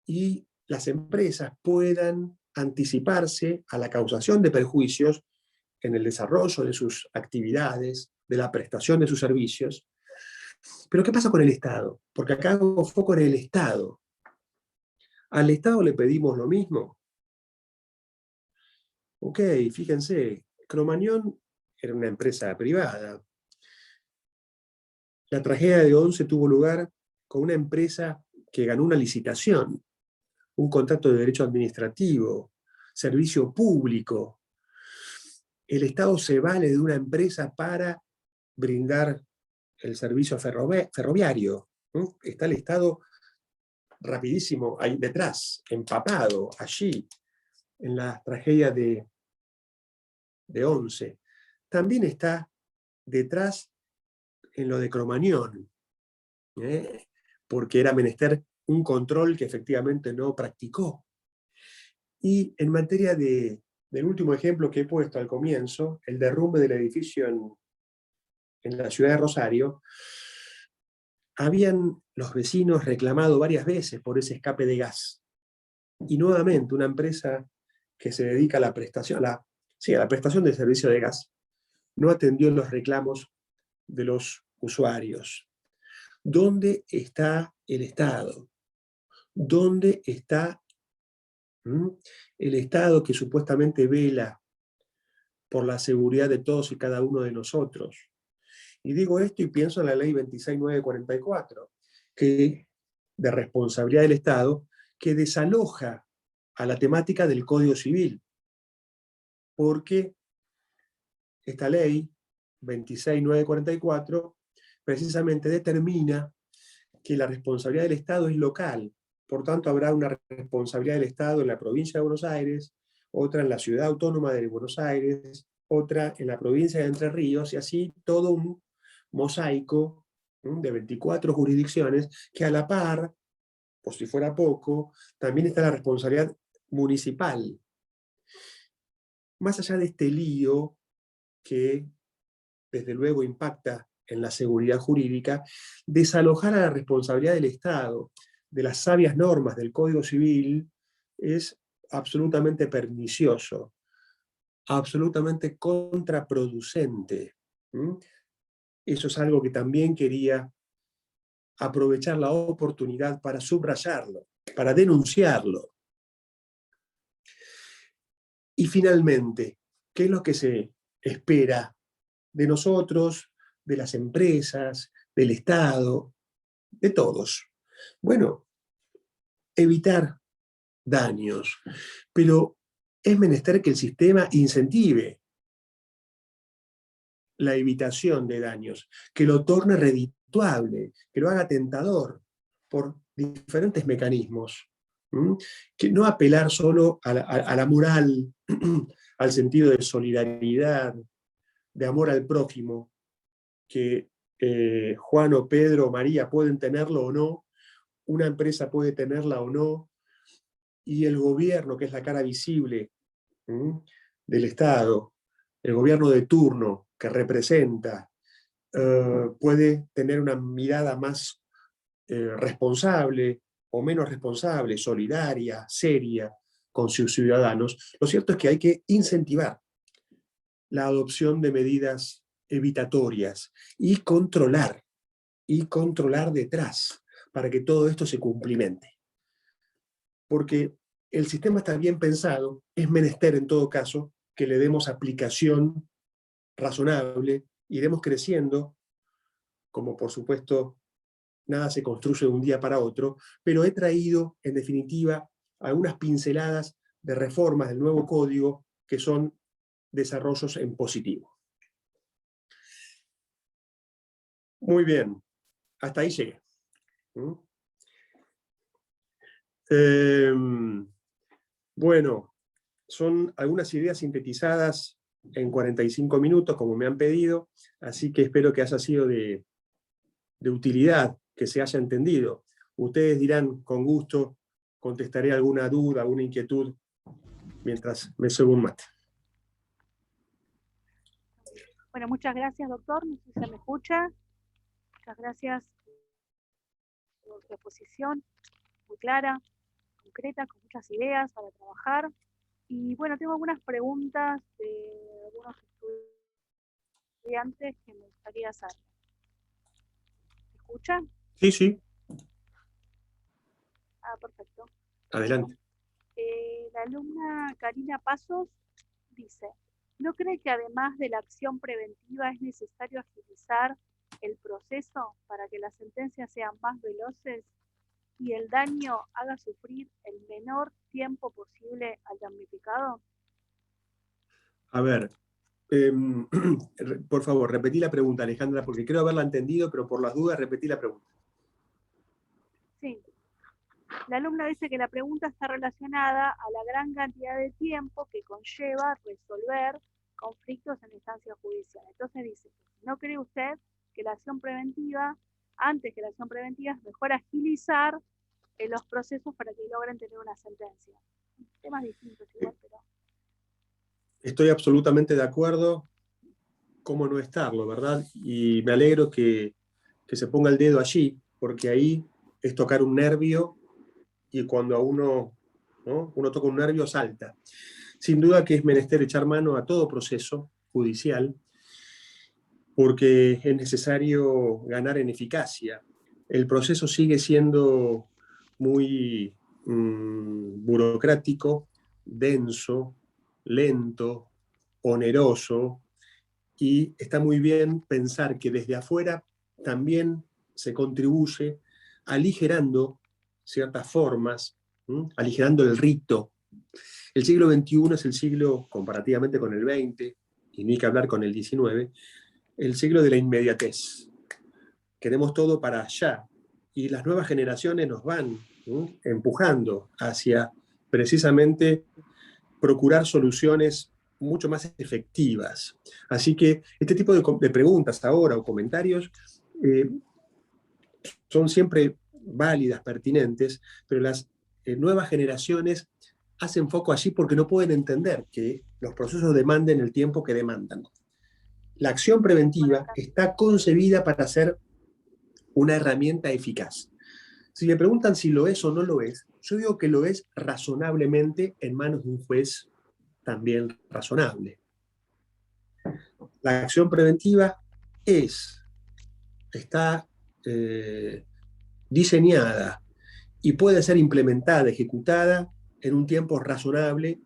y las empresas puedan anticiparse a la causación de perjuicios en el desarrollo de sus actividades, de la prestación de sus servicios. Pero ¿qué pasa con el Estado? Porque acá hago foco en el Estado. ¿Al Estado le pedimos lo mismo? Ok, fíjense, Cromañón era una empresa privada. La tragedia de Once tuvo lugar con una empresa que ganó una licitación, un contrato de derecho administrativo, servicio público. El Estado se vale de una empresa para brindar el servicio ferroviario. Está el Estado rapidísimo ahí detrás, empapado allí, en la tragedia de Once. También está detrás en lo de Cromañón, porque era menester un control que efectivamente no practicó. Y en materia del último ejemplo que he puesto al comienzo, el derrumbe del edificio en la ciudad de Rosario, habían los vecinos reclamado varias veces por ese escape de gas. Y nuevamente una empresa que se dedica a la prestación, a la prestación del servicio de gas, no atendió los reclamos de los usuarios. ¿Dónde está el Estado? ¿Dónde está el Estado que supuestamente vela por la seguridad de todos y cada uno de nosotros? Y digo esto y pienso en la ley 26944, que, de responsabilidad del Estado, que desaloja a la temática del Código Civil, porque esta ley 26944 precisamente determina que la responsabilidad del Estado es local. Por tanto, habrá una responsabilidad del Estado en la provincia de Buenos Aires, otra en la ciudad autónoma de Buenos Aires, otra en la provincia de Entre Ríos, y así todo un mosaico de 24 jurisdicciones que a la par, por si fuera poco, también está la responsabilidad municipal. Más allá de este lío que desde luego impacta en la seguridad jurídica, desalojar a la responsabilidad del Estado de las sabias normas del Código Civil es absolutamente pernicioso, absolutamente contraproducente. Eso es algo que también quería aprovechar la oportunidad para subrayarlo, para denunciarlo. Y finalmente, ¿qué es lo que se espera de nosotros, de las empresas, del Estado, de todos? Bueno, evitar daños, pero es menester que el sistema incentive la evitación de daños, que lo torne redituable, que lo haga tentador por diferentes mecanismos. Que no apelar solo a la moral, al sentido de solidaridad, de amor al prójimo, que Juan o Pedro o María pueden tenerlo o no, una empresa puede tenerla o no, y el gobierno, que es la cara visible del Estado, el gobierno de turno que representa, puede tener una mirada más responsable o menos responsable, solidaria, seria con sus ciudadanos. Lo cierto es que hay que incentivar la adopción de medidas evitatorias y controlar detrás para que todo esto se cumplimente. Porque el sistema está bien pensado, es menester en todo caso que le demos aplicación razonable, iremos creciendo, como por supuesto nada se construye de un día para otro, pero he traído en definitiva algunas pinceladas de reformas del nuevo código que son desarrollos en positivo. Muy bien, hasta ahí llegué. Bueno, son algunas ideas sintetizadas en 45 minutos, como me han pedido, así que espero que haya sido de utilidad, que se haya entendido. Ustedes dirán, con gusto, contestaré alguna duda, alguna inquietud, mientras me subo un mate. Bueno, muchas gracias, doctor. No sé si se me escucha. Muchas gracias por su exposición, muy clara, concreta, con muchas ideas para trabajar. Y bueno, tengo algunas preguntas de algunos estudiantes que me gustaría hacer. ¿Se escucha? Sí, sí. Ah, perfecto. Adelante. La alumna Karina Pasos dice, ¿no cree que además de la acción preventiva es necesario agilizar el proceso para que las sentencias sean más veloces y el daño haga sufrir el menor tiempo posible al damnificado? A ver, por favor, repetí la pregunta, Alejandra, porque creo haberla entendido, pero por las dudas repetí la pregunta. Sí. La alumna dice que la pregunta está relacionada a la gran cantidad de tiempo que conlleva resolver conflictos en instancia judicial. Entonces dice, ¿no cree usted que la acción preventiva, antes que la acción preventiva, es mejor agilizar los procesos para que logren tener una sentencia? Temas distintos igual, pero... Estoy absolutamente de acuerdo. ¿Cómo no estarlo, verdad? Y me alegro que se ponga el dedo allí, porque ahí es tocar un nervio, y cuando a uno, ¿no?, uno toca un nervio, salta. Sin duda que es menester echar mano a todo proceso judicial, porque es necesario ganar en eficacia. El proceso sigue siendo muy burocrático, denso, lento, oneroso, y está muy bien pensar que desde afuera también se contribuye aligerando ciertas formas, aligerando el rito. El siglo XXI es el siglo, comparativamente con el XX, y ni que hablar con el XIX, el siglo de la inmediatez. Queremos todo para allá, y las nuevas generaciones nos van empujando hacia precisamente procurar soluciones mucho más efectivas. Así que este tipo de preguntas ahora o comentarios son siempre válidas, pertinentes, pero las nuevas generaciones hacen foco allí porque no pueden entender que los procesos demanden el tiempo que demandan. La acción preventiva está concebida para ser una herramienta eficaz. Si me preguntan si lo es o no lo es, yo digo que lo es razonablemente en manos de un juez también razonable. La acción preventiva está diseñada y puede ser implementada, ejecutada en un tiempo razonable,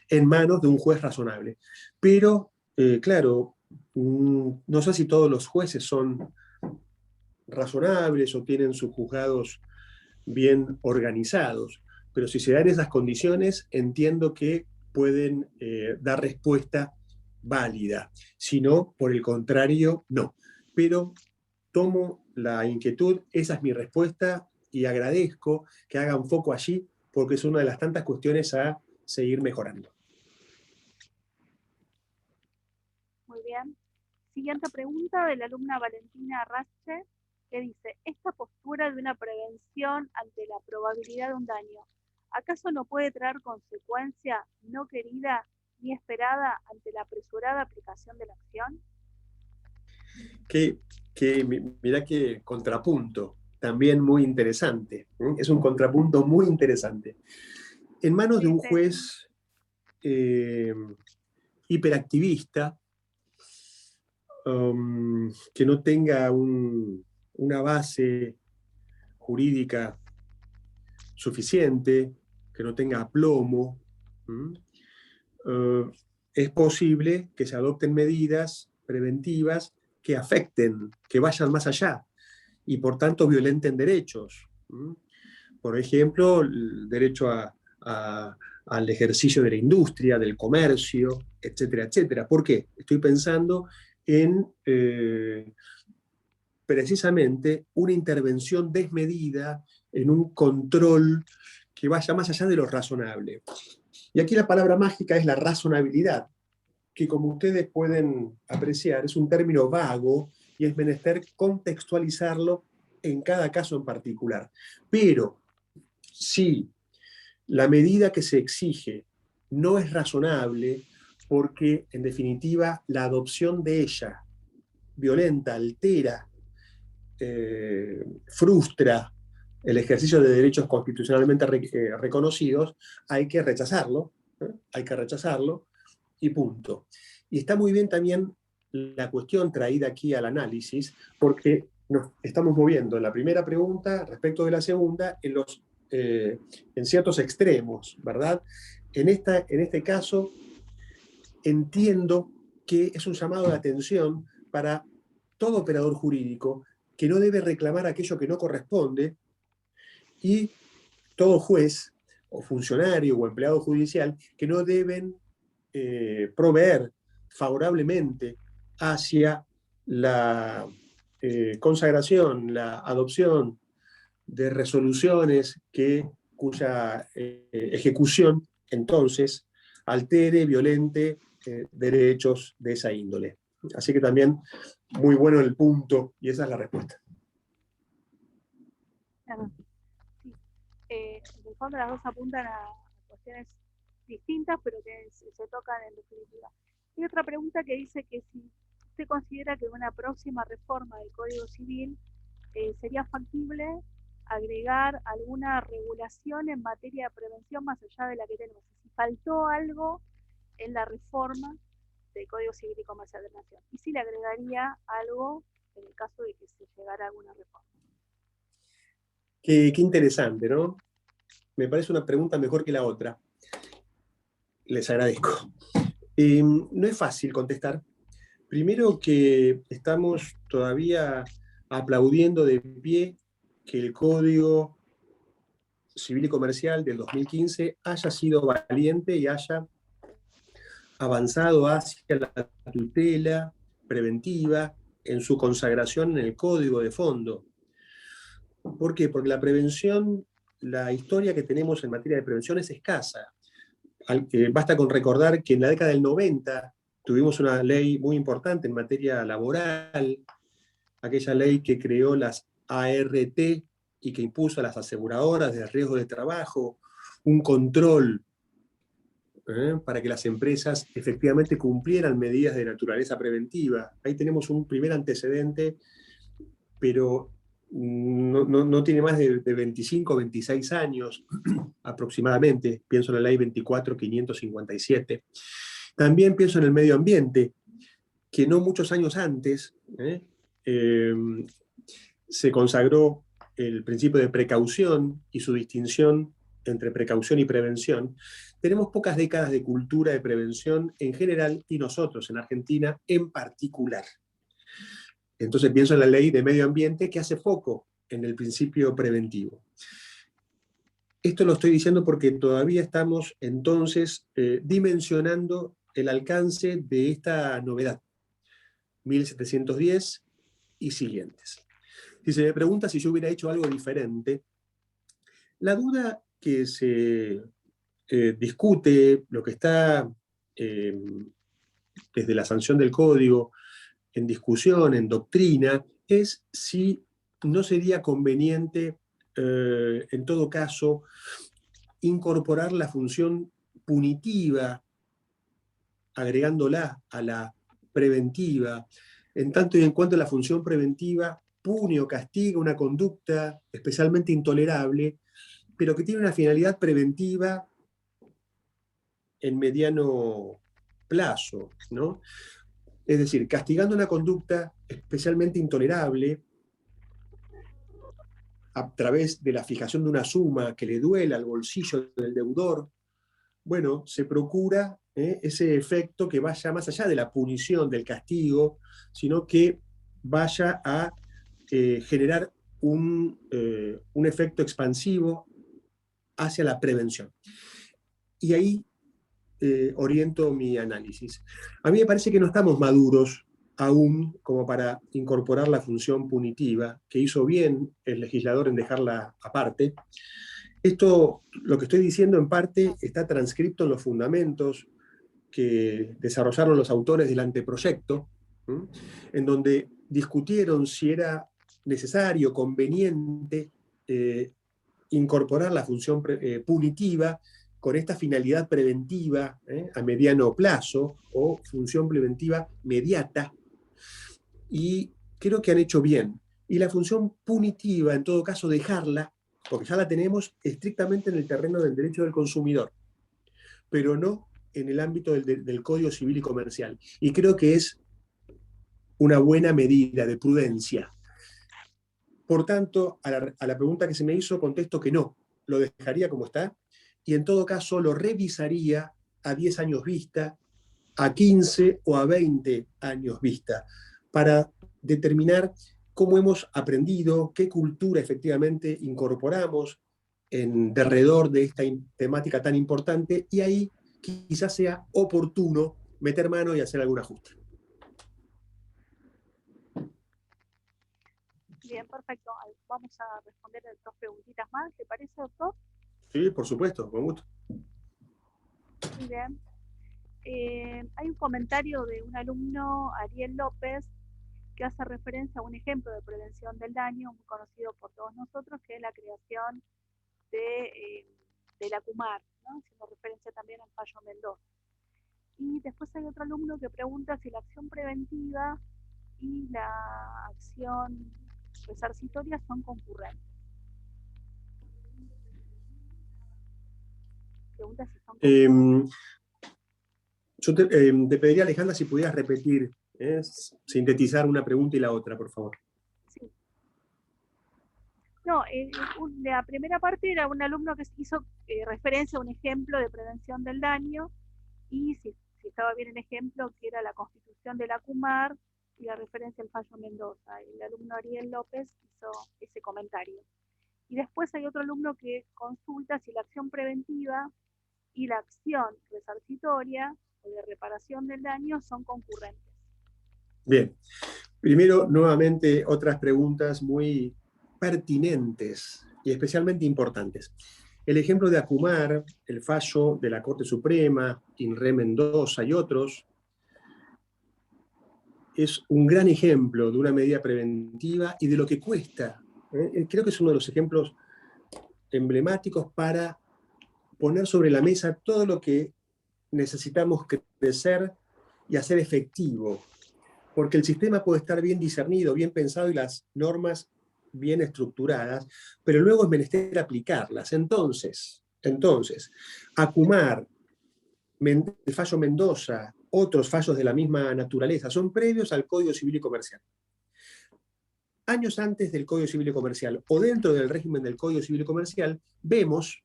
en manos de un juez razonable. Pero, claro, no sé si todos los jueces son razonables o tienen sus juzgados bien organizados, pero si se dan esas condiciones, entiendo que pueden dar respuesta válida. Si no, por el contrario, no. Pero tomo la inquietud, esa es mi respuesta, y agradezco que hagan foco allí, porque es una de las tantas cuestiones a seguir mejorando. Muy bien. Siguiente pregunta de la alumna Valentina Rache, que dice, esta postura de una prevención ante la probabilidad de un daño, ¿acaso no puede traer consecuencia no querida ni esperada ante la apresurada aplicación de la acción? Mirá qué contrapunto, también muy interesante. Es un contrapunto muy interesante. En manos de un juez hiperactivista, que no tenga una base jurídica suficiente, que no tenga aplomo, es posible que se adopten medidas preventivas que afecten, que vayan más allá y por tanto violenten derechos. Por ejemplo, el derecho a al ejercicio de la industria, del comercio, etcétera, etcétera. ¿Por qué? Estoy pensando en precisamente una intervención desmedida, en un control que vaya más allá de lo razonable. Y aquí la palabra mágica es la razonabilidad, que como ustedes pueden apreciar es un término vago y es menester contextualizarlo en cada caso en particular. Pero si la medida que se exige no es razonable, porque en definitiva la adopción de ella violenta, altera, frustra el ejercicio de derechos constitucionalmente reconocidos, hay que rechazarlo, hay que rechazarlo y punto. Y está muy bien también la cuestión traída aquí al análisis, porque nos estamos moviendo en la primera pregunta respecto de la segunda en ciertos extremos, ¿verdad? En este caso, entiendo que es un llamado de atención para todo operador jurídico que no debe reclamar aquello que no corresponde, y todo juez o funcionario o empleado judicial que no deben proveer favorablemente hacia la consagración, la adopción de resoluciones cuya ejecución entonces altere, violente derechos de esa índole. Así que también muy bueno el punto, y esa es la respuesta. Claro. Sí. En el fondo las dos apuntan a cuestiones distintas, pero que se tocan en definitiva. Hay otra pregunta que dice que si usted considera que en una próxima reforma del Código Civil sería factible agregar alguna regulación en materia de prevención más allá de la que tenemos. Si faltó algo en la reforma del Código Civil y Comercial de la Nación. Y si le agregaría algo en el caso de que se llegara a alguna reforma. Qué interesante, ¿no? Me parece una pregunta mejor que la otra. Les agradezco. No es fácil contestar. Primero que estamos todavía aplaudiendo de pie que el Código Civil y Comercial del 2015 haya sido valiente y haya avanzado hacia la tutela preventiva en su consagración en el Código de fondo. ¿Por qué? Porque la prevención, la historia que tenemos en materia de prevención es escasa. Basta con recordar que en la década del 90 tuvimos una ley muy importante en materia laboral, aquella ley que creó las ART y que impuso a las aseguradoras de riesgo de trabajo un control para que las empresas efectivamente cumplieran medidas de naturaleza preventiva. Ahí tenemos un primer antecedente, pero no tiene más de 25 o 26 años aproximadamente. Pienso en la ley 24.557. También pienso en el medio ambiente, que no muchos años antes se consagró el principio de precaución y su distinción entre precaución y prevención. Tenemos pocas décadas de cultura de prevención en general y nosotros en Argentina en particular. Entonces pienso en la ley de medio ambiente que hace foco en el principio preventivo. Esto lo estoy diciendo porque todavía estamos entonces dimensionando el alcance de esta novedad, 1710 y siguientes. Si se me pregunta si yo hubiera hecho algo diferente, la duda que se discute, lo que está desde la sanción del código en discusión, en doctrina, es si no sería conveniente, en todo caso, incorporar la función punitiva, agregándola a la preventiva, en tanto y en cuanto la función preventiva pune o castiga una conducta especialmente intolerable, pero que tiene una finalidad preventiva en mediano plazo, ¿no? Es decir, castigando una conducta especialmente intolerable a través de la fijación de una suma que le duela al bolsillo del deudor, bueno, se procura ese efecto que vaya más allá de la punición, del castigo, sino que vaya a generar un efecto expansivo hacia la prevención. y ahí oriento mi análisis. A mí me parece que no estamos maduros aún como para incorporar la función punitiva, que hizo bien el legislador en dejarla aparte. Esto, lo que estoy diciendo en parte, está transcrito en los fundamentos que desarrollaron los autores del anteproyecto, en donde discutieron si era necesario, conveniente, incorporar la función punitiva con esta finalidad preventiva a mediano plazo o función preventiva mediata, y creo que han hecho bien. Y la función punitiva, en todo caso, dejarla, porque ya la tenemos estrictamente en el terreno del derecho del consumidor, pero no en el ámbito del Código Civil y Comercial. Y creo que es una buena medida de prudencia. Por tanto, a la pregunta que se me hizo, contesto que no, lo dejaría como está, y en todo caso lo revisaría a 10 años vista, a 15 o a 20 años vista, para determinar cómo hemos aprendido, qué cultura efectivamente incorporamos en derredor de esta temática tan importante, y ahí quizás sea oportuno meter mano y hacer algún ajuste. Bien, perfecto. Vamos a responder dos preguntitas más. ¿Te parece, doctor? Sí, por supuesto, con gusto. Muy bien. Hay un comentario de un alumno, Ariel López, que hace referencia a un ejemplo de prevención del daño muy conocido por todos nosotros, que es la creación de la CUMAR, ¿no? Haciendo referencia también al fallo Mendoza. Y después hay otro alumno que pregunta si la acción preventiva y la acción resarcitoria son concurrentes. Pregunta si son concurrentes. Yo te pediría, Alejandra, si pudieras repetir, sintetizar una pregunta y la otra, por favor. Sí. No, la primera parte era un alumno que hizo referencia a un ejemplo de prevención del daño, y si estaba bien el ejemplo, que era la constitución de la CUMAR y la referencia al fallo Mendoza. El alumno Ariel López hizo ese comentario. Y después hay otro alumno que consulta si la acción preventiva y la acción resarcitoria o de reparación del daño son concurrentes. Bien. Primero, nuevamente, otras preguntas muy pertinentes y especialmente importantes. El ejemplo de Acumar, el fallo de la Corte Suprema, INRE Mendoza y otros, es un gran ejemplo de una medida preventiva y de lo que cuesta. Creo que es uno de los ejemplos emblemáticos para poner sobre la mesa todo lo que necesitamos crecer y hacer efectivo, porque el sistema puede estar bien discernido, bien pensado y las normas bien estructuradas, pero luego es menester aplicarlas. Entonces, Acumar, el fallo Mendoza, otros fallos de la misma naturaleza, son previos al Código Civil y Comercial. Años antes del Código Civil y Comercial, o dentro del régimen del Código Civil y Comercial, vemos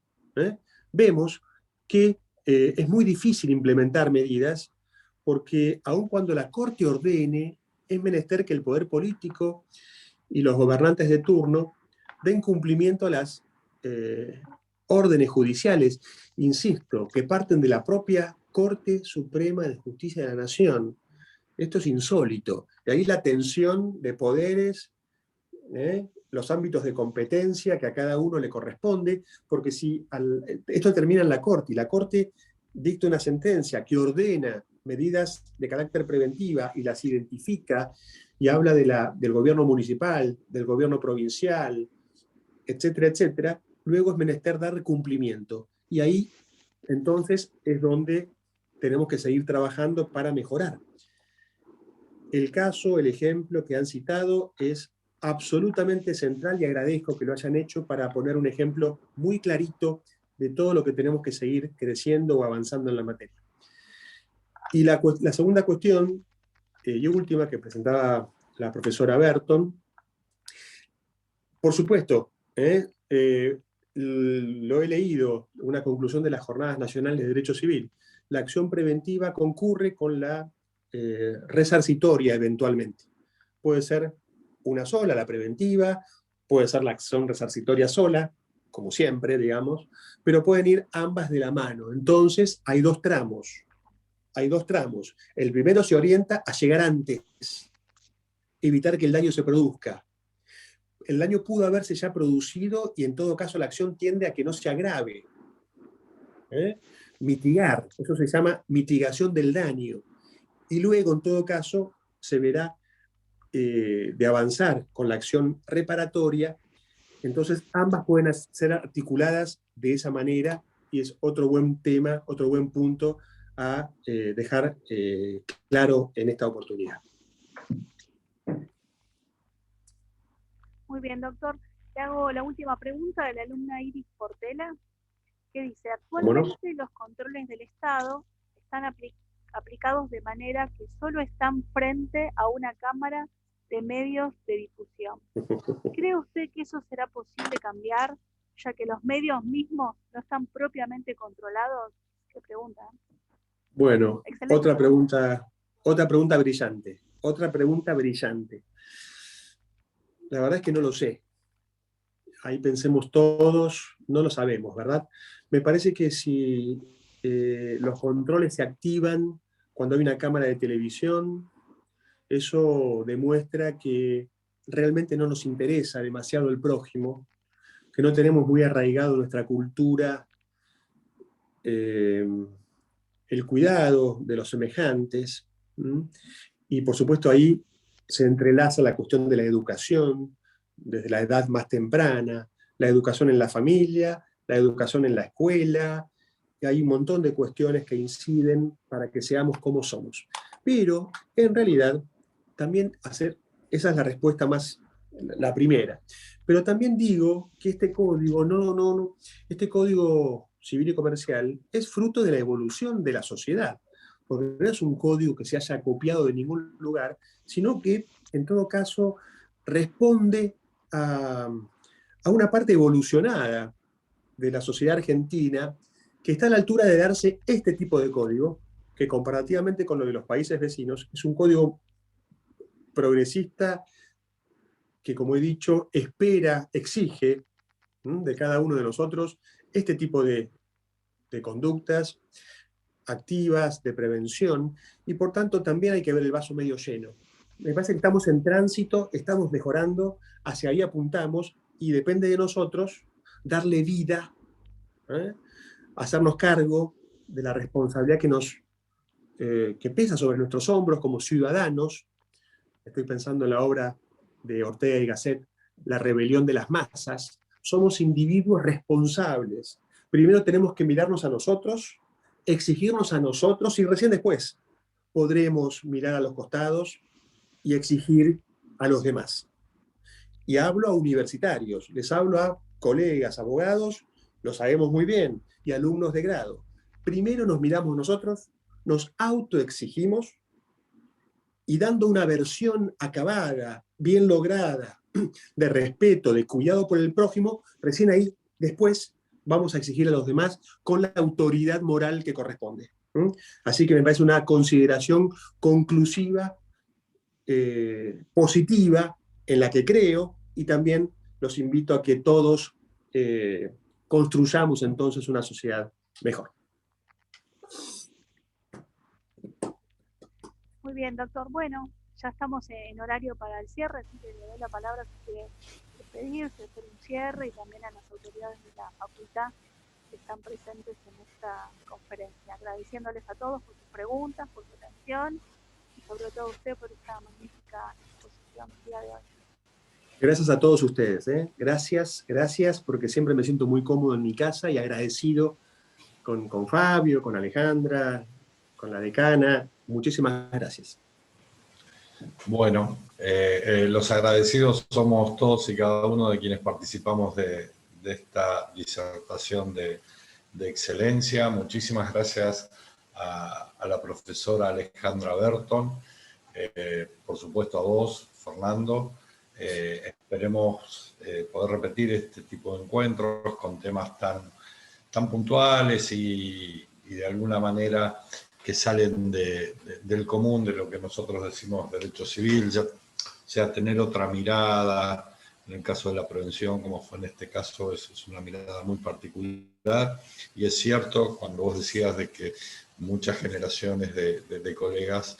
que es muy difícil implementar medidas, porque aun cuando la Corte ordene, es menester que el poder político y los gobernantes de turno den cumplimiento a las órdenes judiciales, insisto, que parten de la propia Corte Suprema de Justicia de la Nación. Esto es insólito. De ahí la tensión de poderes, los ámbitos de competencia que a cada uno le corresponde, porque si esto termina en la Corte, y la Corte dicta una sentencia que ordena medidas de carácter preventiva y las identifica, y habla del gobierno municipal, del gobierno provincial, etcétera, etcétera, luego es menester dar cumplimiento. Y ahí, entonces, es donde tenemos que seguir trabajando para mejorar. El caso, el ejemplo que han citado es absolutamente central y agradezco que lo hayan hecho para poner un ejemplo muy clarito de todo lo que tenemos que seguir creciendo o avanzando en la materia. Y la segunda cuestión, y última, que presentaba la profesora Berton, por supuesto, lo he leído, una conclusión de las Jornadas Nacionales de Derecho Civil. La acción preventiva concurre con la resarcitoria eventualmente. Puede ser una sola, la preventiva, puede ser la acción resarcitoria sola, como siempre, digamos, pero pueden ir ambas de la mano. Entonces hay dos tramos. Hay dos tramos. El primero se orienta a llegar antes, evitar que el daño se produzca. El daño pudo haberse ya producido y en todo caso la acción tiende a que no se agrave. Mitigar, eso se llama mitigación del daño. Y luego, en todo caso, se verá de avanzar con la acción reparatoria. Entonces, ambas pueden ser articuladas de esa manera y es otro buen tema, otro buen punto a dejar claro en esta oportunidad. Muy bien, doctor. Le hago la última pregunta de la alumna Iris Portela, que dice, actualmente los controles del Estado están aplicados de manera que solo están frente a una cámara de medios de difusión. ¿Cree usted que eso será posible cambiar, ya que los medios mismos no están propiamente controlados? ¿Qué pregunta? Bueno, excelente. Otra pregunta brillante. Otra pregunta brillante. La verdad es que no lo sé. Ahí pensemos todos, no lo sabemos, ¿verdad? Me parece que si los controles se activan cuando hay una cámara de televisión, eso demuestra que realmente no nos interesa demasiado el prójimo, que no tenemos muy arraigado en nuestra cultura el cuidado de los semejantes, y por supuesto ahí se entrelaza la cuestión de la educación, desde la edad más temprana, la educación en la familia, la educación en la escuela, y hay un montón de cuestiones que inciden para que seamos como somos. Pero, en realidad, también esa es la respuesta la primera. Pero también digo que este código, este código civil y comercial es fruto de la evolución de la sociedad, porque no es un código que se haya copiado de ningún lugar, sino que, en todo caso, responde a una parte evolucionada de la sociedad argentina que está a la altura de darse este tipo de código, que comparativamente con lo de los países vecinos, es un código progresista que, como he dicho, exige de cada uno de nosotros este tipo de conductas activas, de prevención, y por tanto también hay que ver el vaso medio lleno. Me parece que estamos en tránsito, estamos mejorando, hacia ahí apuntamos, y depende de nosotros darle vida, hacernos cargo de la responsabilidad que pesa sobre nuestros hombros como ciudadanos. Estoy pensando en la obra de Ortega y Gasset, La rebelión de las masas. Somos individuos responsables. Primero tenemos que mirarnos a nosotros, exigirnos a nosotros, y recién después podremos mirar a los costados y exigir a los demás. Y hablo a universitarios, les hablo a colegas, abogados, lo sabemos muy bien, y alumnos de grado. Primero nos miramos nosotros, nos autoexigimos, y dando una versión acabada, bien lograda, de respeto, de cuidado por el prójimo, recién ahí, después, vamos a exigir a los demás con la autoridad moral que corresponde. Así que me parece una consideración conclusiva, positiva, en la que creo, y también los invito a que todos construyamos entonces una sociedad mejor. Muy bien, doctor. Bueno, ya estamos en horario para el cierre, así que le doy la palabra si quiere despedirse, hacer un cierre, y también a las autoridades de la facultad que están presentes en esta conferencia, agradeciéndoles a todos por sus preguntas, por su atención, y sobre todo a usted por esta magnífica exposición el día de hoy. Gracias a todos ustedes, gracias, porque siempre me siento muy cómodo en mi casa y agradecido con Fabio, con Alejandra, con la decana. Muchísimas gracias. Bueno, los agradecidos somos todos y cada uno de quienes participamos de esta disertación de excelencia. Muchísimas gracias a la profesora Alejandra Berton, por supuesto a vos, Fernando. Esperemos poder repetir este tipo de encuentros con temas tan puntuales y de alguna manera que salen del común, de lo que nosotros decimos derecho civil, ya tener otra mirada, en el caso de la prevención, como fue en este caso, es una mirada muy particular. Y es cierto, cuando vos decías de que muchas generaciones de colegas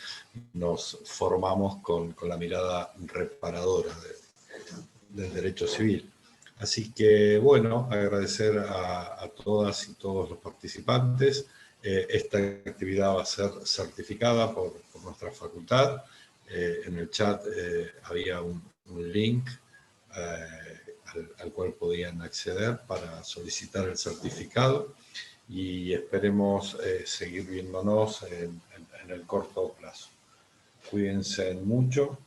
nos formamos con la mirada reparadora del derecho civil. Así que, bueno, agradecer a todas y todos los participantes. Esta actividad va a ser certificada por nuestra facultad. En el chat había un link al cual podían acceder para solicitar el certificado y esperemos seguir viéndonos en el corto plazo. Cuídense mucho,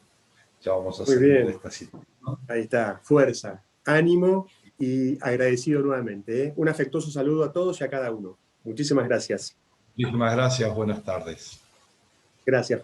ya vamos a Muy salir de bien, esta situación. ahí está, fuerza, ánimo y agradecido nuevamente. Un afectuoso saludo a todos y a cada uno. Muchísimas gracias. Muchísimas gracias, buenas tardes. Gracias.